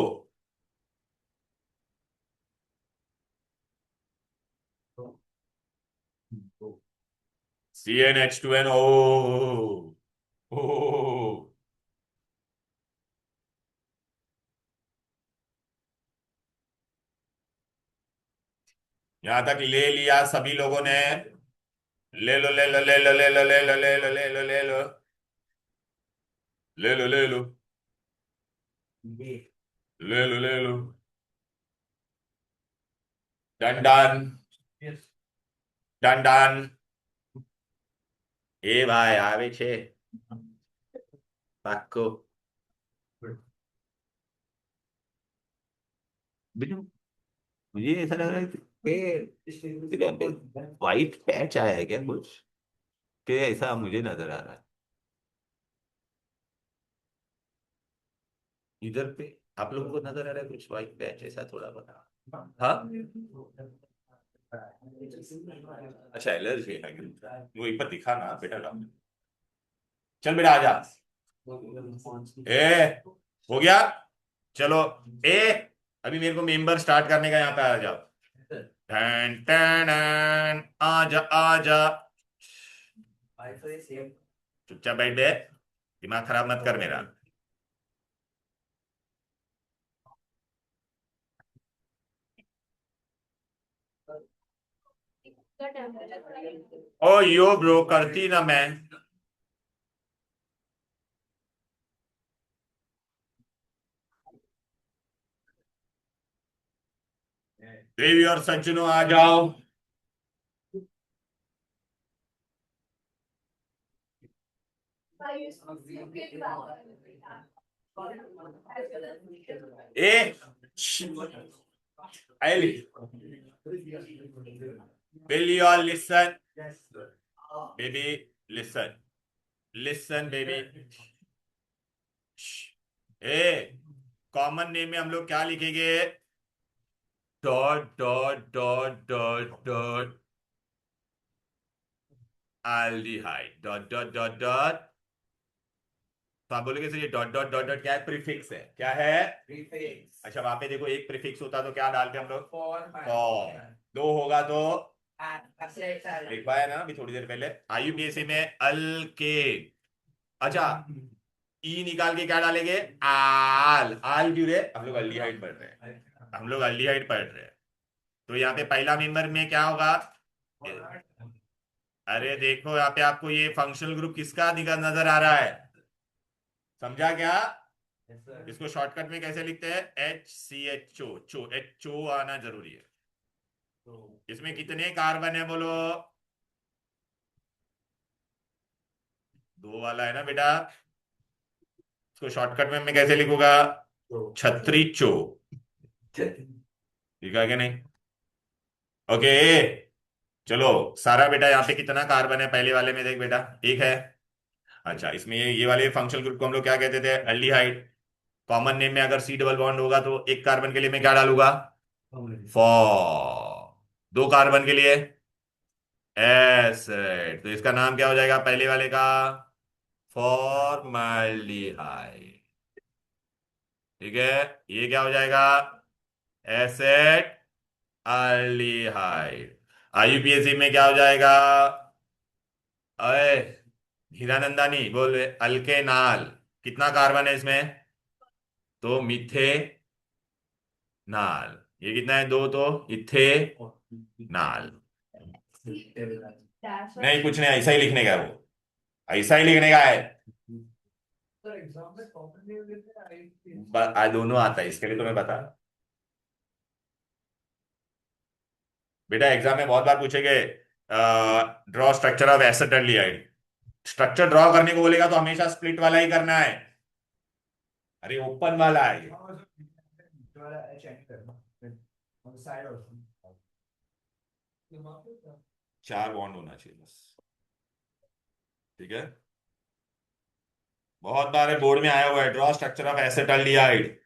CnH2nO. ओ, यहां तक ले लिया सभी लोगों ने. ले लो ले लो ले लो ले लो ले लो ले लो ले लो ले लो ले लो ले लो ले लो ले लो. Done done done done. એ ભાઈ આવે છે પાક્કો. बिल्कुल. मुझे ऐसा लग रहा है कि व्हाइट पैच आया है क्या कुछ, कि ऐसा मुझे नजर आ रहा है इधर पे. आप लोगों को नजर आ रहा है कुछ व्हाइट पैच ऐसा थोड़ा बना. हाँ. अच्छा एलर्जी है वो एक बार दिखा ना बेटा डॉक्टर. चल बेटा आजा. ए हो गया. चलो. ए अभी मेरे को मेंबर स्टार्ट करने का, यहाँ पे आ जाओ. टन टन आजा आजा. चुपचाप बैठ बे. दिमाग खराब मत कर मेरा. ओ यो ब्रो करती ना मैं. देवी और सज्जनों आ जाओ. ए will you all listen baby, listen baby. A common name में हम लोग क्या लिखेंगे? Dot dot dot dot dot aldehyde dot dot dot dot. तो आप बोलोगे सर ये डॉट डॉट डॉट डॉट क्या है? प्रीफिक्स है. क्या है? प्रीफिक्स. अच्छा वहां पे देखो एक प्रीफिक्स होता तो क्या डालते हम लोग? For for. दो होगा तो लिखवाया लिखवाया ना अभी थोड़ी देर पहले. IUPAC में अल्केन. अच्छा ई निकाल के क्या डालेंगे? आल. आल क्यों रे? हम लोग अल्डिहाइड पढ़ रहे हैं. हम लोग अल्डिहाइड पढ़ रहे हैं. तो यहाँ पे पहला मेंबर में क्या होगा? अरे देखो यहाँ पे आपको ये फंक्शनल ग्रुप किसका नजर आ रहा है? समझा क्या? इसको शॉर्टकट में कैसे लिखते हैं? HCHO. HO आना जरूरी है. इसमें कितने कार्बन है बोलो? दो वाला है ना बेटा. इसको शॉर्टकट में मैं कैसे लिखूंगा? छत्री चो. लिखा क्या नहीं? ओके. चलो सारा बेटा यहाँ पे कितना कार्बन है पहले वाले में? देख बेटा एक है. अच्छा इसमें ये वाले फंक्शनल ग्रुप को हम लोग क्या कहते थे? एल्डिहाइड. कॉमन नेम में अगर C डबल बॉन्ड होगा तो एक कार्बन के लिए मैं क्या डालूंगा? फॉर. दो कार्बन के लिए एसिड. तो इसका नाम क्या हो जाएगा पहले वाले का? फॉर्मल्डिहाइड. ठीक है. ये क्या हो जाएगा? Acid aldehyde. IUPAC में क्या हो जाएगा? अरे हीरानंदानी बोल. अल्केनाल. कितना कार्बन है इसमें? तो मिथेनाल. ये कितना है? दो. तो इथेनाल. नहीं कुछ नहीं, ऐसा ही लिखने का है वो. ऐसा ही लिखने का है. एग्जाम में कॉमन नेम लेते हैं दोनों आता है इसके लिए तुम्हें बता. बेटा एग्जाम में बहुत बार पूछेंगे draw structure of acetaldehyde. Structure draw करने को बोलेगा तो हमेशा स्प्लिट वाला ही करना है. अरे ओपन वाला है ये. वाला H enter on the side also. 4 bond होना चाहिए बस. ठीक है. बहुत बार बोर्ड में आया हुआ है ड्रॉ स्ट्रक्चर ऑफ एसिटाल्डिहाइड.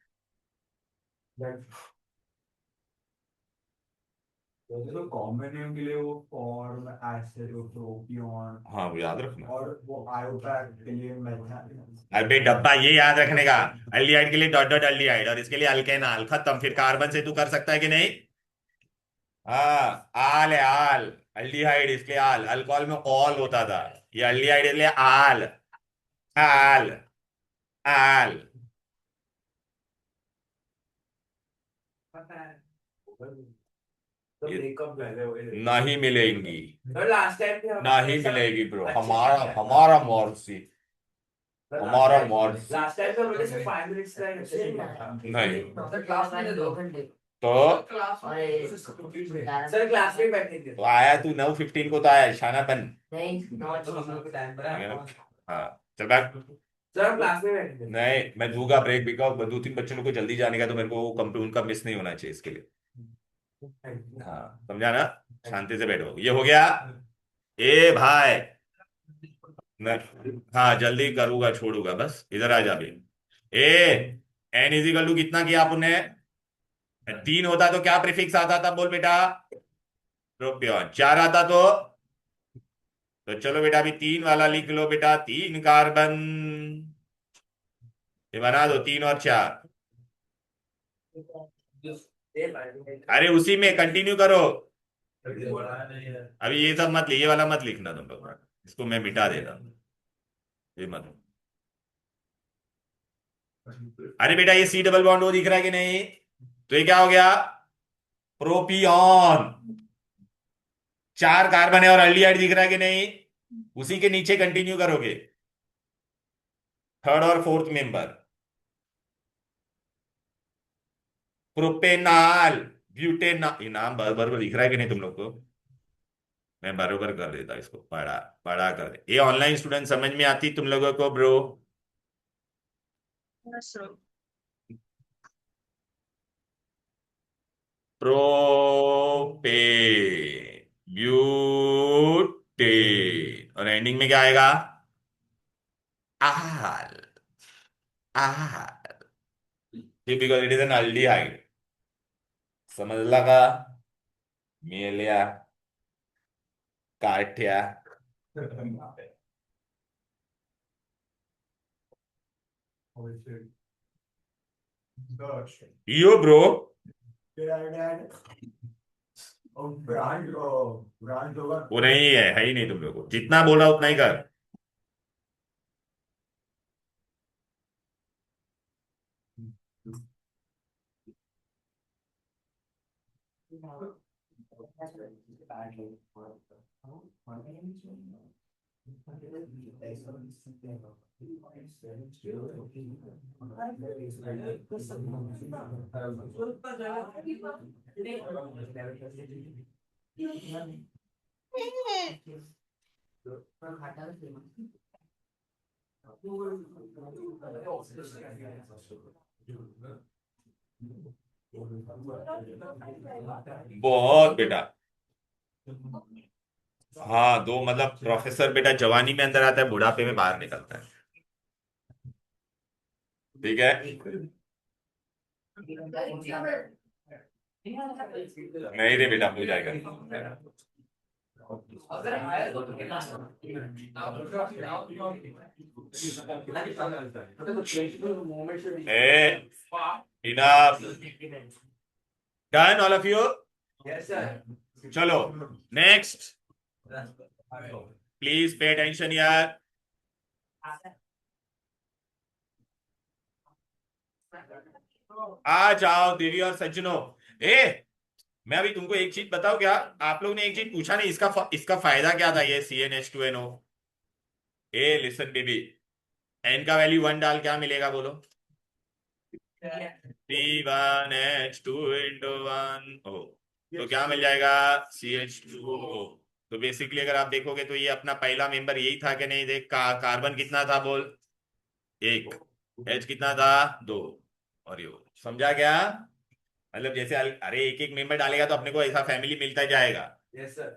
तो कॉमन नेम के लिए वो फॉर्म एसिड प्रोपियोन हाँ वो याद रखना। और वो आयोपैक के लिए मेथान। अबे डब्बा ये याद रखने का, अल्डिहाइड के लिए डॉट डॉट अल्डिहाइड और इसके लिए अल्केनॉल, खत्म। फिर कार्बन से तू कर सकता है कि नहीं? हाँ आल है आल, अल्डिहाइड इसलिए आल, अल्कोहल में ऑल होता था, ये अल्डिहाइड इसलिए आल आल आल। तो ये ब्रेकअप नहीं मिलेंगी, तो लास्ट टाइम नहीं मिलेगी ब्रो, हमारा मॉर्सी, हमारा मॉर्सी लास्ट टाइम तो बोले सिर्फ 5 मिनट्स का नहीं। सर क्लास में 2 घंटे तो सर क्लास में बैठे थे तो आया तू 9:15 को तो आया शानापन। नहीं टाइम पर हाँ चल बैठ। सर क्लास में बैठे थे नहीं मैं दूंगा ब्रेक, बिकॉज 2-3 बच्चों को जल्दी जाने का, तो मेरे को उनका मिस नहीं होना चाहिए इसके लिए। हाँ समझा ना, शांति से बैठो। ये हो गया ए भाई, मैं हाँ जल्दी करूंगा, छोड़ूंगा बस, इधर आ जा भी। ए एन इजिकल टू कितना किया आपने? 3 होता तो क्या प्रीफिक्स आता था बोल बेटा? प्रोपियन। 4 आता तो चलो बेटा अभी 3 वाला लिख लो बेटा, 3 कार्बन, ये बना दो 3 और 4। अरे उसी में कंटिन्यू करो, अभी ये सब मत, ये वाला मत लिखना तुम लोग, इसको मैं मिटा देता हूं, ये मत। अरे बेटा ये सी डबल बॉन्ड वो दिख रहा है कि नहीं? तो ये क्या हो गया? प्रोपियन। 4 कार्बन है और अल्डिहाइड दिख रहा है कि नहीं? उसी के नीचे कंटिन्यू करोगे, थर्ड और फोर्थ मेंबर, प्रोपेनाल ब्यूटेनॉल। ये नाम बराबर दिख रहा है कि नहीं तुम लोग को? मैं बराबर कर देता इसको, बड़ा बड़ा कर दे। ये ऑनलाइन स्टूडेंट समझ में आती तुम लोगों को ब्रो? प्रोपेन ब्यूटेन और एंडिंग में क्या आएगा? Al al, because it is an aldehyde. समझ लगा? मेलिया काठ्या। यो ब्रो ब्रांड ब्रांड होगा। वो नहीं है ही नहीं, तुम लोग को जितना बोला उतना ही कर। बहुत बेटा, हाँ दो मतलब प्रोफेसर बेटा जवानी में अंदर आता है, बुढ़ापे में बाहर निकलता है, ठीक है? नहीं रे बेटा हो जाएगा। ए enough, done all of you. Yes sir चलो नेक्स्ट, प्लीज पे अटेंशन यार। आ जाओ देवी और सज्जनों। ए मैं अभी तुमको एक चीज बताऊं क्या? आप लोग ने एक चीज पूछा नहीं, इसका फायदा क्या था ये CnH2NO? ए लिसन बेबी, एन का वैल्यू 1 डाल क्या मिलेगा बोलो? P1H2 × 1 ओ, तो क्या मिल जाएगा? CH2O। तो बेसिकली अगर आप देखोगे तो ये अपना पहला मेंबर यही था कि नहीं? देख कार्बन कितना था बोल? 1, H कितना था? 2, और ये समझा क्या? मतलब जैसे अरे एक एक मेंबर डालेगा तो अपने को ऐसा फैमिली मिलता जाएगा। यस सर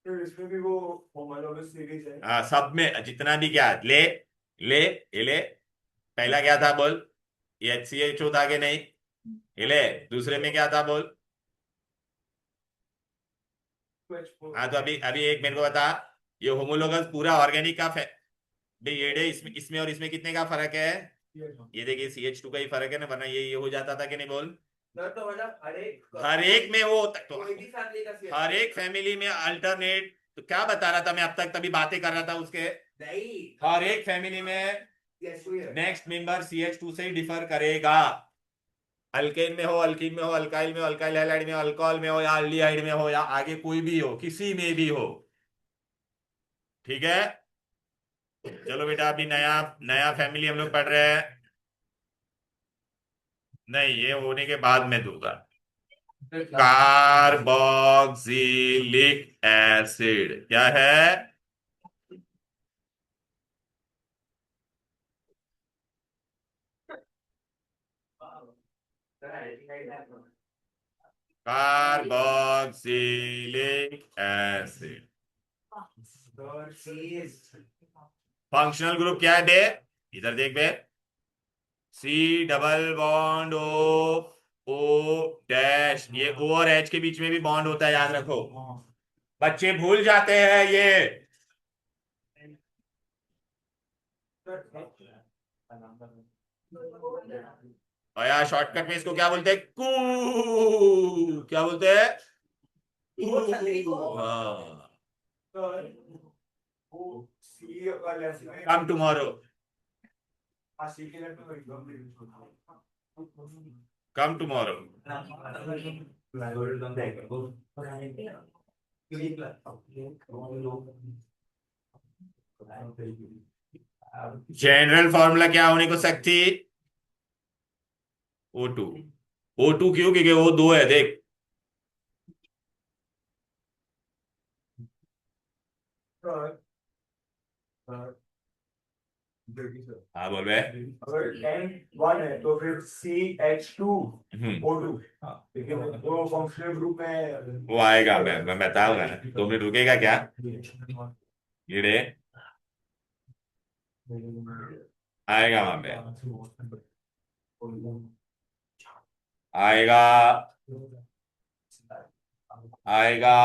तो इसमें भी वो होमोलॉगस सीरीज है। हाँ सब में जितना भी क्या ले ले ये ले, पहला क्या था बोल? ये HCHO था कि नहीं? ये ले, दूसरे में क्या था बोल? हाँ तो अभी अभी एक मेरे को बता, ये होमोलोगस पूरा ऑर्गेनिक का भाई ये इसमें इसमें और इसमें कितने का फर्क है? ये देखिए CH2 का ही फर्क है ना, वरना ये हो जाता था कि नहीं बोल? सर तो मतलब हर एक में वो होता तो कोई भी फैमिली का CH2 हर एक फैमिली में अल्टरनेट, तो क्या बता रहा था मैं अब तक, तभी बातें कर रहा था उसके, नहीं हर एक फैमिली में CH2 है। नेक्स्ट मेंबर CH2 से ही डिफर करेगा। अल्केन में हो, अल्कीन में हो, अल्काइल में हो, अल्काइल हैलाइड में हो, अल्कोहल में हो, या अल्डिहाइड में हो, या आगे कोई भी हो, किसी में भी हो। ठीक है, चलो बेटा अभी नया नया फैमिली हम लोग पढ़ रहे हैं। नहीं, ये होने के बाद मैं दूंगा। कार्बोक्सिलिक एसिड क्या है? Carboxylic acid. फंक्शनल ग्रुप क्या है बे? इधर देख बे, C double bond O dash, ये O और H के बीच में भी बॉन्ड होता है, याद रखो। बच्चे भूल जाते हैं ये। और यार शॉर्टकट में इसको क्या बोलते हैं? कू, क्या बोलते हैं? हाँ, come tomorrow, come tomorrow. General formula क्या होने को सकती? O2। O2 क्यों? क्योंकि वो दो है, देख। हाँ बोल बे। अगर N1 है तो फिर CH2 O2, लेकिन वो फंक्शनल ग्रुप में वो आएगा, मैं बताऊंगा ना, 2 मिनट रुकेगा क्या? कीड़े आएगा वहां पे, आएगा आएगा।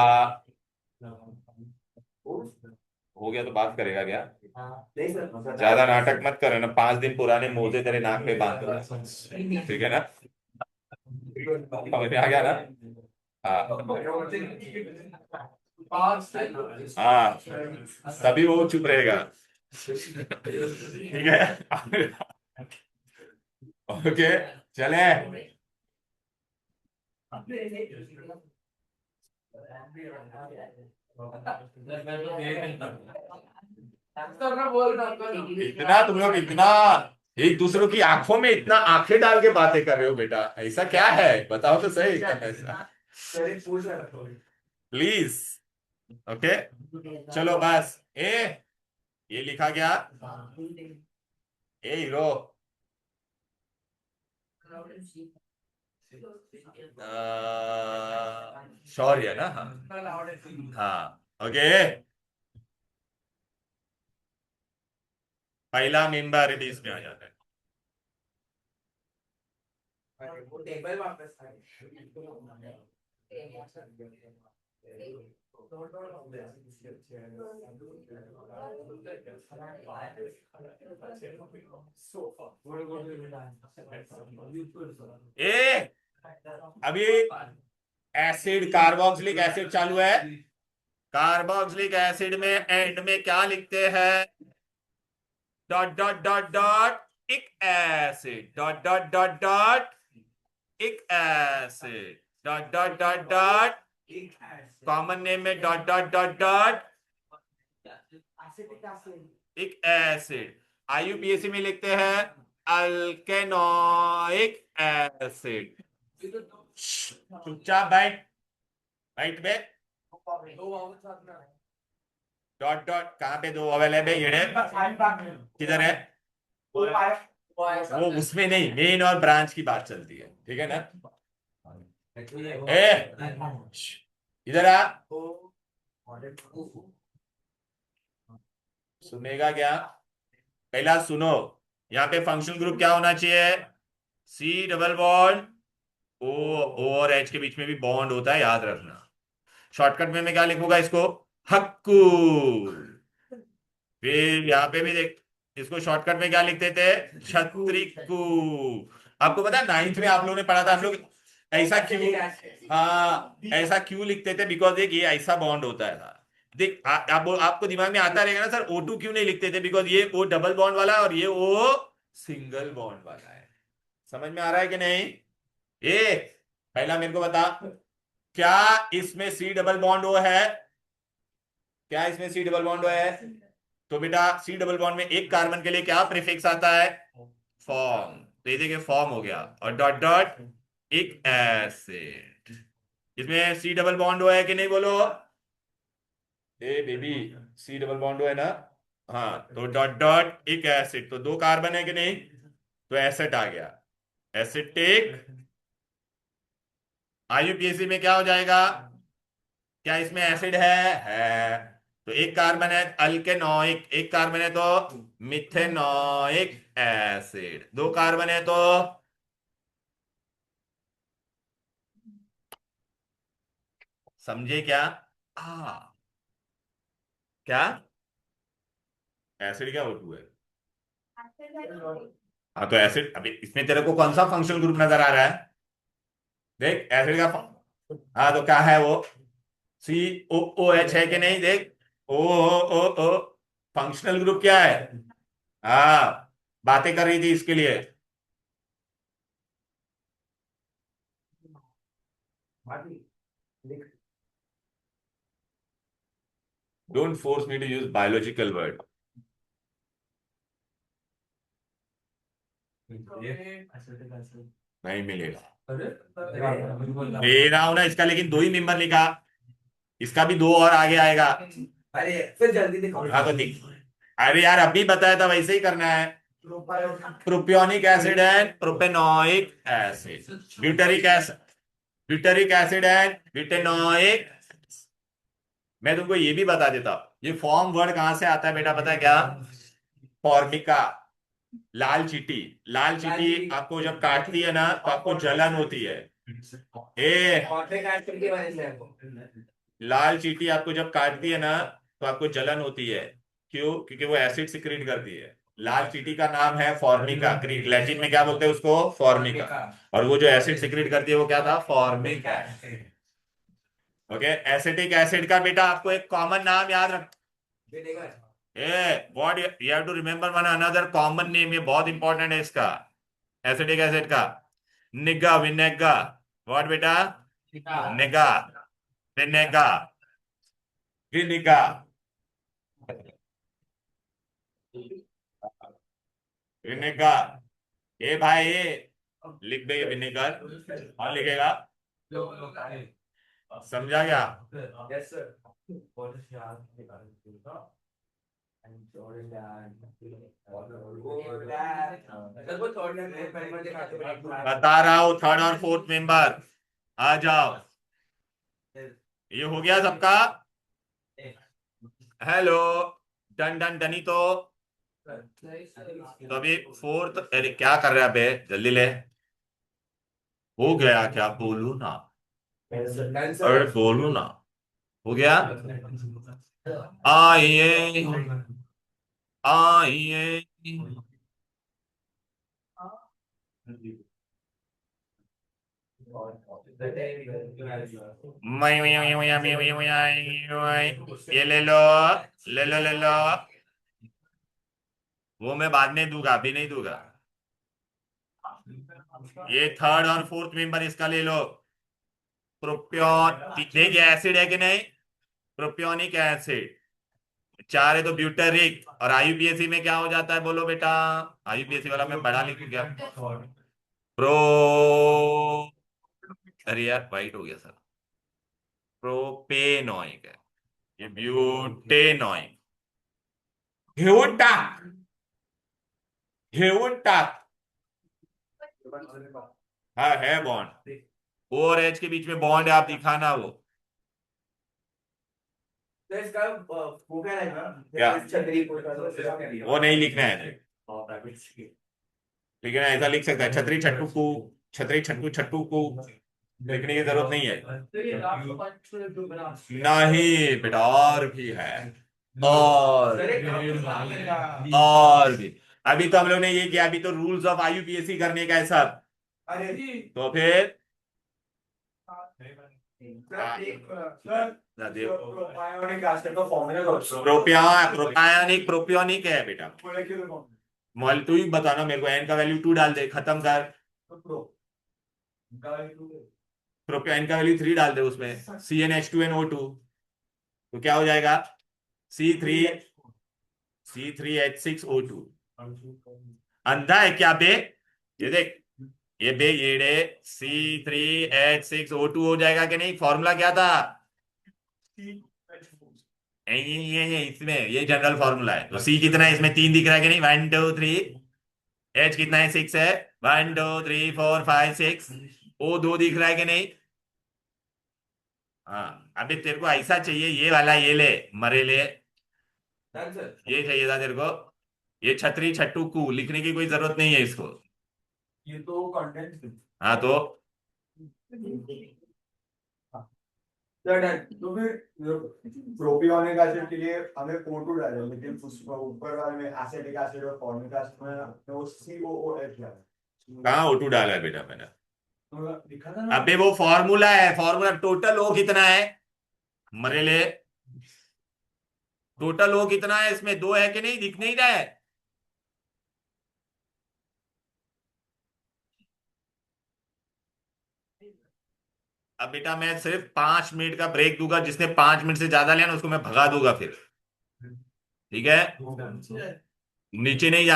हो गया तो बात करेगा क्या? ज्यादा नाटक मत कर ना, 5 दिन पुराने मोजे तेरे नाक पे बांध दो, ठीक है ना? समझ में आ गया ना? हाँ हाँ, तभी वो चुप रहेगा। ठीक है, ओके चले। इतना तुम लोग इतना एक दूसरों की आंखों में इतना आंखें डाल के बातें कर रहे हो बेटा, ऐसा क्या है? बताओ तो सही, ऐसा प्लीज। ओके चलो बस। ये लिखा गया, हीरो शौर्य ना? हाँ हाँ, ओके। पहला मेंबर इसमें आ जाता है। वो टेबल वापस अभी एसिड, कार्बोक्सिलिक एसिड चालू है। कार्बोक्सिलिक एसिड में एंड में क्या लिखते हैं? Dot dot dot dot ic acid, dot dot dot dot ic acid, dot dot dot dot common name में dot dot dot dot ic acid. IUPAC में लिखते हैं अल्केनोइक एसिड। चुपचाप बैठ, बैठ बे। डॉट डॉट कहाँ पे 2 वोवेल है बे? ये किधर है? वो उसमें नहीं, मेन और ब्रांच की बात चलती है, ठीक है ना? इधर आ, सुनेगा क्या? पहला सुनो, यहाँ पे फंक्शनल ग्रुप क्या होना चाहिए? C डबल बॉन्ड O और H के बीच में भी बॉन्ड होता है, याद रखना। शॉर्टकट में मैं क्या लिखूंगा इसको? हक्कू। फिर यहाँ पे भी देख, इसको शॉर्टकट में क्या लिखते थे? छत्रिकू। आपको पता है 9th में आप लोगों ने पढ़ा था, हम लोग ऐसा क्यों, हाँ ऐसा क्यों लिखते थे? बिकॉज देख ये ऐसा बॉन्ड होता है। देख आपको दिमाग में आता रहेगा ना सर, O2 क्यों नहीं लिखते थे? बिकॉज ये O डबल बॉन्ड वाला है और ये O सिंगल बॉन्ड वाला है। समझ में आ रहा है कि नहीं? ये पहला मेरे को बता, क्या इसमें C डबल बॉन्ड O है? क्या इसमें C डबल बॉन्ड O है? तो बेटा C डबल बॉन्ड में एक कार्बन के लिए क्या प्रीफिक्स आता है? फॉर्म। तो ये देखिए फॉर्म हो गया, और डॉट डॉट एक एसिड। इसमें C डबल बॉन्ड O है कि नहीं बोलो? ए baby, C double bond O है ना? हाँ, तो डॉट डॉट एक एसिड, तो 2 कार्बन है कि नहीं? तो एसिड आ गया, एसिटिक। आईयूपीएसी में क्या हो जाएगा? क्या इसमें एसिड है? तो एक कार्बन है अल्केनोइक, एक कार्बन है तो मिथेनोइक एसिड, 2 कार्बन है तो समझे क्या? क्या एसिड क्या O2 है? हाँ तो एसिड, अभी इसमें तेरे को कौन सा फंक्शनल ग्रुप नजर आ रहा है? देख एसिड का हाँ तो क्या है वो? COOH है कि नहीं? देख ओ फंक्शनल ग्रुप क्या है? हाँ, बातें कर रही थी इसके लिए। Don't force me to use biological word. नहीं मिलेगा, दे रहा हूं ना इसका, लेकिन 2 ही मेंबर लिखा, इसका भी 2 और आगे आएगा। अरे फिर जल्दी दिखाओ। हाँ तो दिख, अरे यार अभी बताया था वैसे ही करना है। Propionic acid and propanoic acid, butyric acid and butanoic. मैं तुमको ये भी बता देता हूं, ये फॉर्म वर्ड कहां से आता है बेटा, पता है क्या? फॉर्मिका, लाल चीटी। लाल चीटी आपको जब काटती है ना तो आपको जलन होती है। लाल चीटी आपको जब काटती है ना तो आपको जलन होती है। क्यों? क्योंकि वो एसिड सिक्रीट करती है। लाल चीटी का नाम है फॉर्मिका, लैटिन में क्या बोलते हैं उसको? फॉर्मिका। और वो जो एसिड सिक्रीट करती है वो क्या था? Formic acid. Okay, acetic acid का बेटा आपको एक कॉमन नाम याद रख, what you have to remember one another common name, ये बहुत इंपॉर्टेंट है इसका, एसिटिक एसिड का। निगा, विनेगा। व्हाट बेटा? निगा, विनेगा, विनेगा, विनेगर। ए भाई ये लिख दे, विनेगर। और लिखेगा, समझा क्या? Yes sir. बता रहा हूं, 3rd और 4th मेंबर आ जाओ। ये हो गया सबका? हेलो, डन डन डनी। तो अभी 4th, अरे क्या कर रहे हैं बे, जल्दी ले। हो गया क्या? बोलू ना, अरे बोलू ना। हो गया? आइए आइए, ये ले लो, ले लो, ले लो। वो मैं बाद में दूंगा, अभी नहीं दूंगा। ये 3rd और 4th मेंबर इसका ले लो। प्रोपियोन, देखिए एसिड है कि नहीं? Propionic acid. 4 है तो ब्यूटेरिक, और आईयूपीएसी में क्या हो जाता है बोलो बेटा? आईयूपीएसी वाला मैं बड़ा लिखूं क्या? प्रो, अरे यार वाइट हो गया सर, प्रोपेनोइक है ये, ब्यूटेनोइक। घेऊन टाक, घेऊन टाक। हाँ है बॉन्ड, O और H के बीच में बॉन्ड है, आप दिखाना वो। तो इसका वो क्या रहेगा? क्या? छतरी वो नहीं लिखना है, लेकिन ऐसा लिख सकता है, छतरी छट्टू को, छतरी छट्टू छट्टू को। लिखने की जरूरत नहीं है। तो ये लास्ट पांच ग्रुप बना नहीं बेटा, और भी है, और सर एक और भी। अभी तो हम लोग ने ये किया, अभी तो रूल्स ऑफ आईयूपीएससी करने का है सब। अरे तो फिर प्रोपायोनिक एसिड का फॉर्मूला प्रोपियोनिक प्रोपियोनिक है बेटा। मॉल तू ही बताना मेरे को, एन का वैल्यू 2 डाल दे, खत्म कर। प्रोपियोन का वैल्यू 3 डाल दे उसमें, CnH2nO2, तो क्या हो जाएगा? C3 C3H6O2। अंधा है क्या बे? ये देख, ये बे ये C3H6O2 हो जाएगा कि नहीं? फॉर्मूला क्या था? ये इसमें ये जनरल फॉर्मूला है। तो C कितना है इसमें? 3 दिख रहा है कि नहीं? 1 2 3। H कितना है? 6 है। 1 2 3 4 5 6। O2 दिख रहा है कि नहीं? हाँ, अभी तेरे को ऐसा चाहिए, ये वाला ये ले, मरे ले, ये चाहिए था तेरे को। ये छतरी छट्टू कू लिखने की कोई जरूरत नहीं है इसको। ये तो कंटेंट हाँ तो तो फिर प्रोपियोनिक एसिड के लिए हमें O2 डाले, लेकिन उसमें ऊपर वाले में एसिटिक एसिड और फॉर्मिक एसिड में वो COOH डाला। कहाँ O2 डाला है बेटा मैंने? तो लिखा था ना। अबे वो फॉर्मूला है, फॉर्मूला टोटल O कितना है? मरे ले, टोटल O कितना है इसमें? 2 है कि नहीं? दिख नहीं रहा है? अब बेटा मैं सिर्फ 5 मिनट का ब्रेक दूंगा, जिसने 5 मिनट से ज्यादा लिया ना उसको मैं भगा दूंगा फिर, ठीक है? नीचे नहीं जा।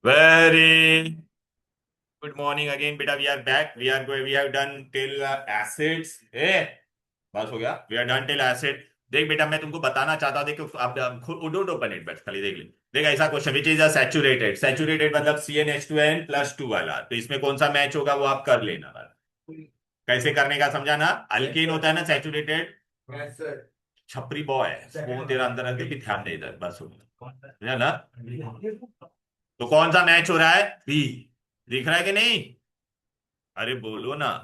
वेरी गुड मॉर्निंग अगेन बेटा, we are back, we have done till acids. ए बस हो गया, we are done till acid. देख बेटा मैं तुमको बताना चाहता हूँ, देखो आप खुद डोंट ओपन इट, बट खाली देख ले। देख ऐसा question, which is a saturated, saturated मतलब CnH2n+2 वाला, तो इसमें कौन सा मैच होगा वो आप कर लेना वाला। कैसे करने का समझा ना? अल्केन होता है ना सैचुरेटेड, छपरी बॉय वो तेरा अंदर आके भी ध्यान दे इधर, बस हो गया ना? तो कौन सा मैच हो रहा है? बी, दिख रहा है कि नहीं? अरे बोलो ना।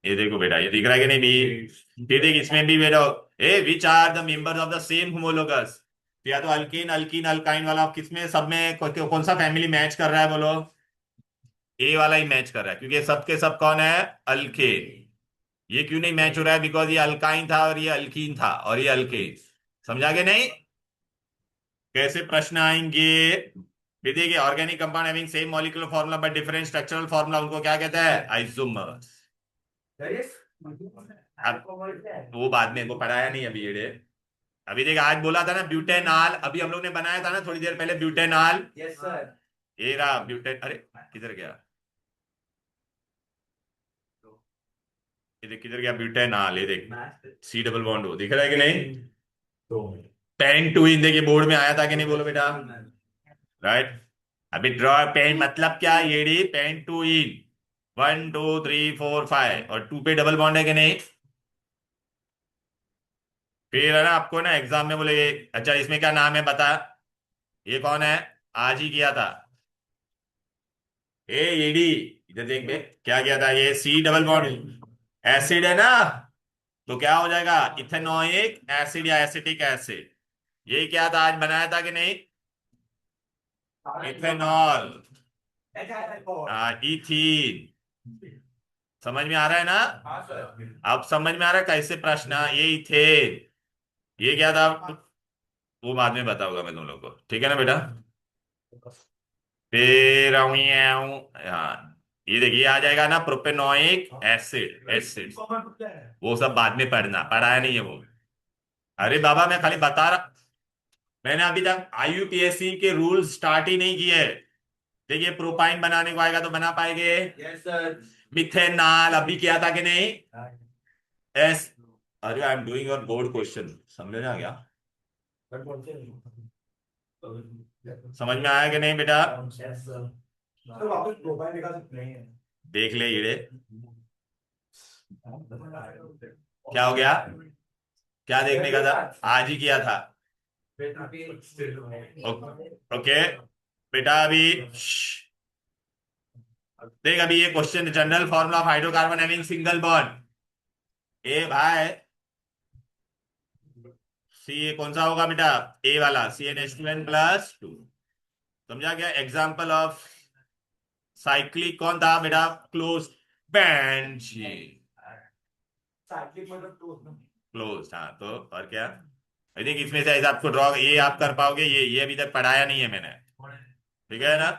ये देखो बेटा, ये दिख रहा है कि नहीं बी? फिर देख इसमें भी बेटा, ए which are the members of the same homologous. या तो अल्कीन अल्कीन अल्काइन वाला, किसमें सब में कौन सा फैमिली मैच कर रहा है बोलो? ए वाला ही मैच कर रहा है, क्योंकि सब के सब कौन है? अल्केन। ये क्यों नहीं मैच हो रहा है? बिकॉज ये अल्काइन था और ये अल्कीन था और ये अल्केन। समझा के नहीं? कैसे प्रश्न आएंगे? फिर देखिए, organic compound having same molecular formula but different structural formula, उनको क्या कहता है? आइसोमर्स। अब वो बाद में इनको पढ़ाया नहीं अभी ये। अभी देख, आज बोला था ना ब्यूटेनॉल, अभी हम लोग ने बनाया था ना थोड़ी देर पहले ब्यूटेनॉल। Yes sir. ये रहा ब्यूटेन, अरे किधर गया? ये देख किधर गया ब्यूटेनॉल, ये देख C डबल बॉन्ड हो, दिख रहा है कि नहीं? पेन टू इन, देखिए बोर्ड में आया था कि नहीं बोलो बेटा? राइट। अभी ड्रॉ पेन मतलब क्या? ये डी पेन टू इन, 1 2 3 4 5, और 2 पे डबल बॉन्ड है कि नहीं? फिर है ना आपको ना एग्जाम में बोले अच्छा इसमें क्या नाम है बता, ये कौन है? आज ही किया था। ए ईडी, इधर देख बे, क्या किया था? ये C डबल बॉन्ड एसिड है ना, तो क्या हो जाएगा? इथेनोइक एसिड या एसिटिक एसिड। ये क्या था आज बनाया था कि नहीं? Ethanol, ethene. समझ में आ रहा है ना? अब समझ में आ रहा है कैसे प्रश्न? ये इथेन, ये क्या था वो बाद में बताऊंगा मैं तुम लोग को, ठीक है ना बेटा? फिर हाँ, ये देखिए आ जाएगा ना प्रोपेनोइक एसिड, एसिड वो सब बाद में पढ़ना, पढ़ाया नहीं है वो। अरे बाबा मैं खाली बता रहा, मैंने अभी तक आईयूपीएससी के रूल्स स्टार्ट ही नहीं किए। देखिए प्रोपाइन बनाने को आएगा तो बना पाएंगे। Yes sir. मिथेनॉल अभी किया था कि नहीं? एस, अरे I am doing your board question, समझ में आ गया? समझ में आया कि नहीं बेटा? तो वापस प्रोफाइल दिखा सकते हैं। देख ले ये क्या हो गया, क्या देखने का था? आज ही किया था। ओके बेटा अभी देख अभी ये question, general formula of hydrocarbon having single bond. ए भाई, सी ए कौन सा होगा बेटा? ए वाला, CnH2n+2। समझा क्या? एग्जाम्पल ऑफ साइक्लिक कौन था बेटा? Close benzene. साइक्लिक मतलब तो क्लोज, हाँ तो और क्या? आई थिंक इसमें से ऐसा आपको ड्रॉ ये आप कर पाओगे, ये अभी तक पढ़ाया नहीं है मैंने, ठीक है ना?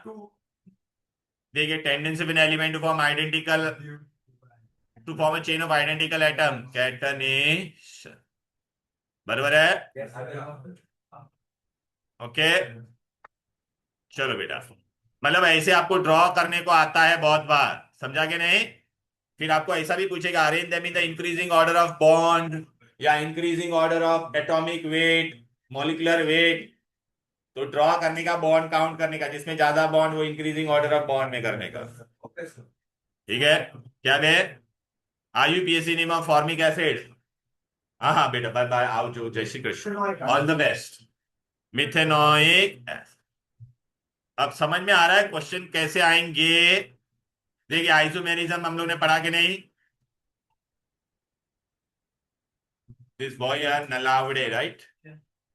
देखिए, tendency of an element to form identical, to form a chain of identical atom, catenation. बराबर है? ओके, चलो बेटा, मतलब ऐसे आपको ड्रॉ करने को आता है बहुत बार, समझा के नहीं? फिर आपको ऐसा भी पूछेगा, arrange them in the increasing order of bond या increasing order of atomic weight, molecular weight. तो ड्रॉ करने का, बॉन्ड काउंट करने का, जिसमें ज्यादा बॉन्ड वो इंक्रीजिंग ऑर्डर ऑफ बॉन्ड में करने का, ठीक है? क्या है? IUPAC name of formic acid. हाँ हाँ बेटा, बाय बाय, आओ जो, जय Shri Krishna, all the best. Methanoic acid. अब समझ में आ रहा है क्वेश्चन कैसे आएंगे? देखिए, आइसोमेरिज्म हम लोग ने पढ़ा कि नहीं? This boy R Nalawade, right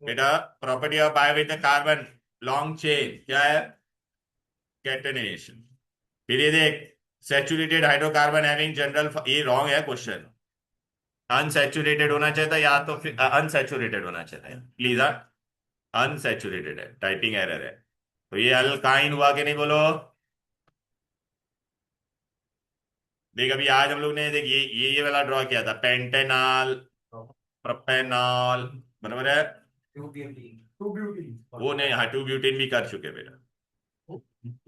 बेटा? Property of by with carbon long chain क्या है? कैटेनेशन। फिर ये देख, सैचुरेटेड हाइड्रोकार्बन हैविंग जनरल, ये रॉन्ग है क्वेश्चन, अनसैचुरेटेड होना चाहिए था, या तो फिर अनसैचुरेटेड होना चाहिए था, प्लीज। अनसैचुरेटेड है, टाइपिंग एरर है। तो ये अल्काइन हुआ कि नहीं, बोलो? देख अभी आज हम लोग ने, देख ये वाला ड्रॉ किया था, पेंटेनॉल, प्रोपेनॉल, बराबर है? टू ब्यूटी वो नहीं, हाँ, 2 ब्यूटेन भी कर चुके बेटा,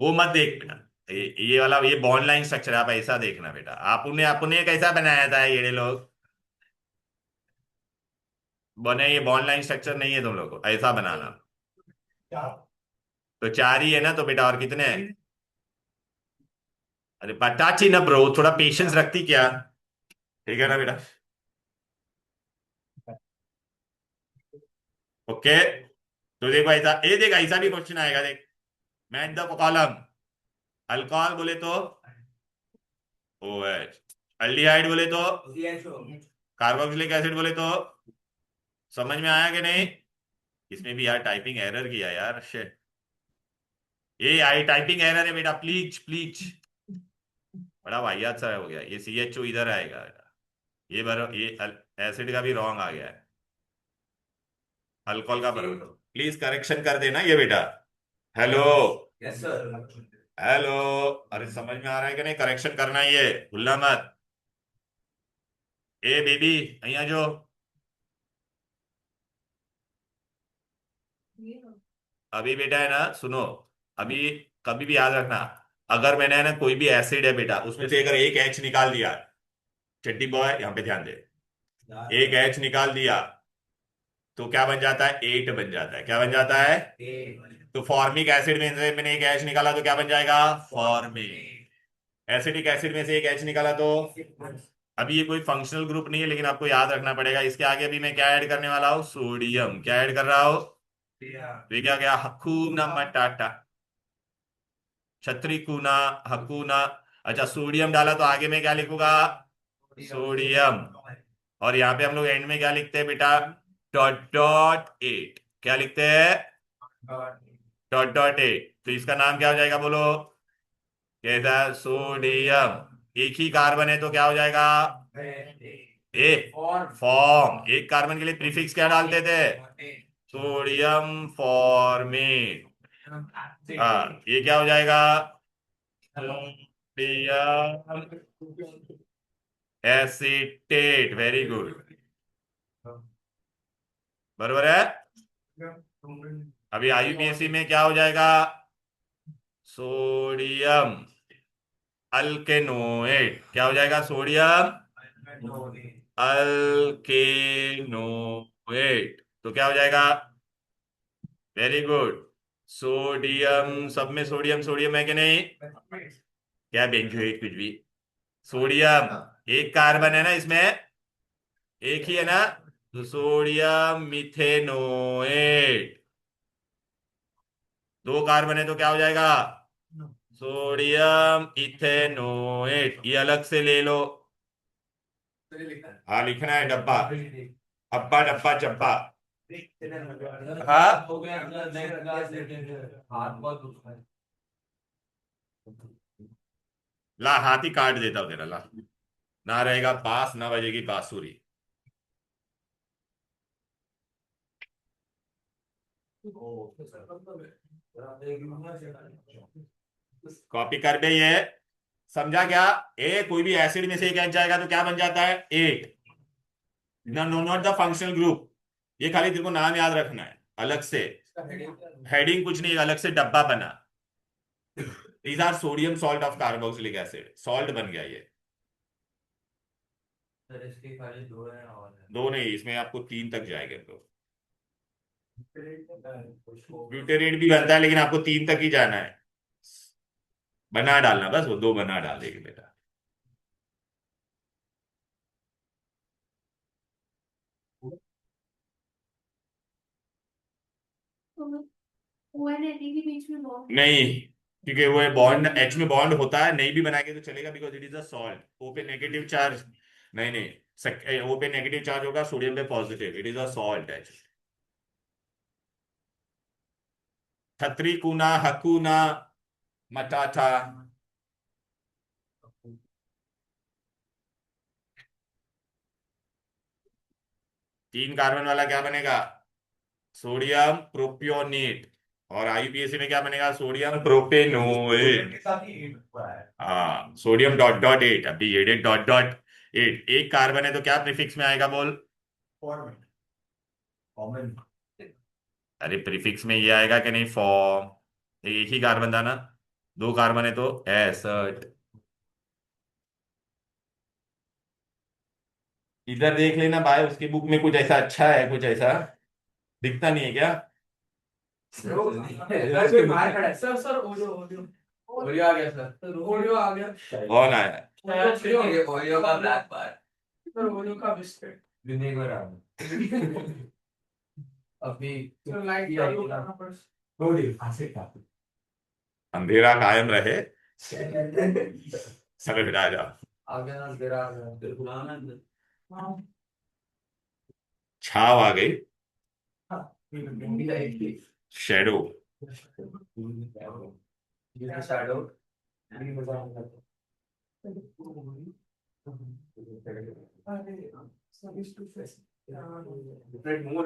वो मत देख बेटा। ये वाला, ये बॉन्ड लाइन स्ट्रक्चर आप ऐसा देखना बेटा, आपने आपने कैसा बनाया था ये लोग बने, ये बॉन्ड लाइन स्ट्रक्चर नहीं है, तुम लोग को ऐसा बनाना। तो 4 ही है ना, तो बेटा और कितने हैं? अरे बताची ना ब्रो, थोड़ा पेशेंस रखती क्या? ठीक है ना बेटा? ओके, तो देखो ऐसा, ये देख ऐसा भी क्वेश्चन आएगा, देख, मैच द कॉलम। अल्कोहल बोले तो OH, अल्डिहाइड बोले तो CHO। कार्बोक्सिलिक एसिड बोले तो। समझ में आया कि नहीं? इसमें भी यार टाइपिंग एरर किया यार, शिट। ये आई टाइपिंग एरर है बेटा, प्लीज प्लीज, बड़ा वाहियात सा हो गया। ये CHO इधर आएगा, ये बार ये एसिड का भी रॉन्ग आ गया है, अल्कोहल का बराबर। प्लीज करेक्शन कर देना ये बेटा। Hello, yes sir. हेलो, अरे समझ में आ रहा है कि नहीं? करेक्शन करना ही है, भूलना मत। ए बेबी, અહીંયા जो, अभी बेटा है ना, सुनो, अभी कभी भी याद रखना, अगर मैंने है ना कोई भी एसिड है बेटा, उसमें से अगर एक H निकाल दिया, चड्डी बॉय यहाँ पे ध्यान दे, एक H निकाल दिया तो क्या बन जाता है? 8 बन जाता है। क्या बन जाता है? तो फॉर्मिक एसिड में से मैंने एक H निकाला तो क्या बन जाएगा? फॉर्मिक। एसिडिक एसिड में से एक H निकाला तो, अभी ये कोई फंक्शनल ग्रुप नहीं है, लेकिन आपको याद रखना पड़ेगा, इसके आगे भी मैं क्या ऐड करने वाला हूँ? सोडियम। क्या ऐड कर रहा हूँ? तो ये क्या गया? हकूना मटाटा, छतरी कूना, हकूना। अच्छा, सोडियम डाला तो आगे में क्या लिखूंगा? सोडियम। और यहाँ पे हम लोग एंड में क्या लिखते हैं बेटा? Dot dot at. क्या लिखते हैं? Dot dot at. तो इसका नाम क्या हो जाएगा, बोलो? कैसा? सोडियम। एक ही कार्बन है तो क्या हो जाएगा? ए, फॉर्म। एक कार्बन के लिए प्रीफिक्स क्या डालते थे? Sodium format. हाँ, ये क्या हो जाएगा? Sodium acetate. वेरी गुड, बरोबर है? अभी IUPAC में क्या हो जाएगा? सोडियम अल्केनोएट। क्या हो जाएगा? सोडियम अल्केनोएट। तो क्या हो जाएगा? वेरी गुड, सोडियम, सब में सोडियम सोडियम है कि नहीं? क्या बेंजोएट कुछ भी, सोडियम। एक कार्बन है ना इसमें, एक ही है ना, तो सोडियम मिथेनोएट। 2 कार्बन है तो क्या हो जाएगा? सोडियम इथेनोएट, ये अलग से ले लो। हाँ लिखना है डब्बा, अब्बा डब्बा चब्बा। हाँ ला, हाथ ही काट देता हूँ तेरा, ला। ना रहेगा पास, ना बजेगी बांसुरी। कॉपी कर बे ये, समझा क्या? ए कोई भी एसिड में से एक एच जाएगा तो क्या बन जाता है? एट। ना, no not the functional group, ये खाली तेरे को नाम याद रखना है अलग से। हेडिंग कुछ नहीं, अलग से डब्बा बना। These are sodium salt of carboxylic acid, salt बन गया ये। दो नहीं, इसमें आपको 3 तक जाएंगे तो। ब्यूटेरेट भी बनता है लेकिन आपको 3 तक ही जाना है। बना डालना बस, वो 2 बना डाल देगी बेटा। ONAD के बीच में बॉन्ड नहीं, क्योंकि वो बॉन्ड एच में बॉन्ड होता है, नहीं भी बनाएंगे तो चलेगा, because it is a salt. O पे नेगेटिव चार्ज, नहीं नहीं, ओ पे नेगेटिव चार्ज होगा, सोडियम पे positive, it is a salt H. छतरी कूना हकूना मटाटा। 3 कार्बन वाला क्या बनेगा? Sodium propionate. और आईयूपीएसी में क्या बनेगा? Sodium propanoate. हाँ, सोडियम डॉट डॉट एट, अभी एडेड डॉट डॉट एट। एक कार्बन है तो क्या प्रीफिक्स में आएगा बोल? कॉमन। अरे प्रीफिक्स में ये आएगा कि नहीं? फॉर्म। एक ही कार्बन था ना, 2 कार्बन है तो एसर्ट। इधर देख लेना भाई, उसकी बुक में कुछ ऐसा अच्छा है, कुछ ऐसा दिखता नहीं है क्या? सर सर ओडियो आ गया सर, ओडियो आ गया। कौन आया? ओडियो का ब्लैक बार सर, ओडियो का बिस्किट विनेगर आ गया अभी। तो लाइट चालू करना पड़ेगा। अंधेरा कायम रहे, समय बिता जा। आ गया ना, अंधेरा आ गया, तेरे को लाना है। छाव आ गई, shadow. Shadow different mode,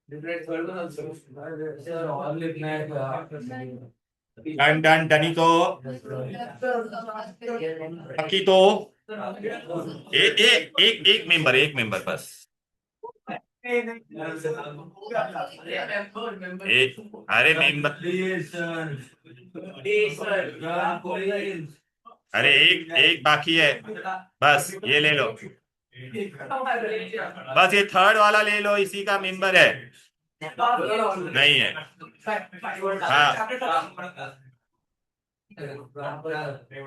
different sir और लिखना है। डन डन डनी तो बाकी तो एक मेंबर, एक मेंबर बस। एक, अरे मेंबर, अरे एक बाकी है, बस ये ले लो, बस ये थर्ड वाला ले लो, इसी का मेंबर है। नहीं है, हाँ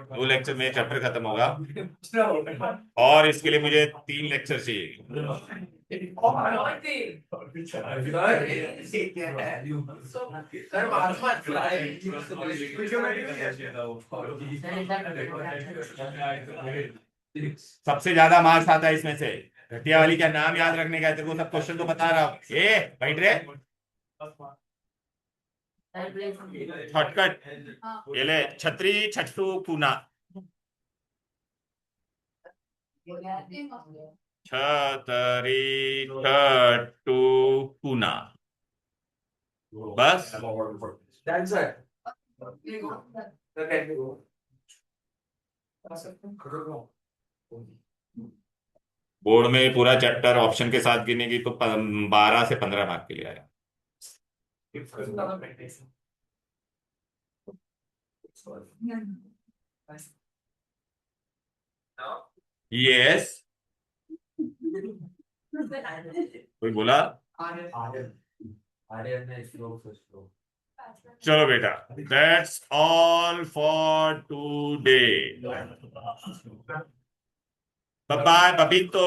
2 लेक्चर में चैप्टर खत्म होगा, और इसके लिए मुझे 3 लेक्चर चाहिए। सबसे ज्यादा मार्क्स आता है इसमें से। घटिया वाली का नाम याद रखने का है, तेरे को सब क्वेश्चन तो बता रहा हूँ। ए बैठ रे, शॉर्टकट ये ले, छतरी छठू पूना, छतरी छठू पूना, बस। बोर्ड में पूरा चैप्टर ऑप्शन के साथ गिनेगी तो 12 से 15 मार्क के लिए आया। यस, कोई बोला? चलो बेटा, that's all for today. Bye bye बबीतो।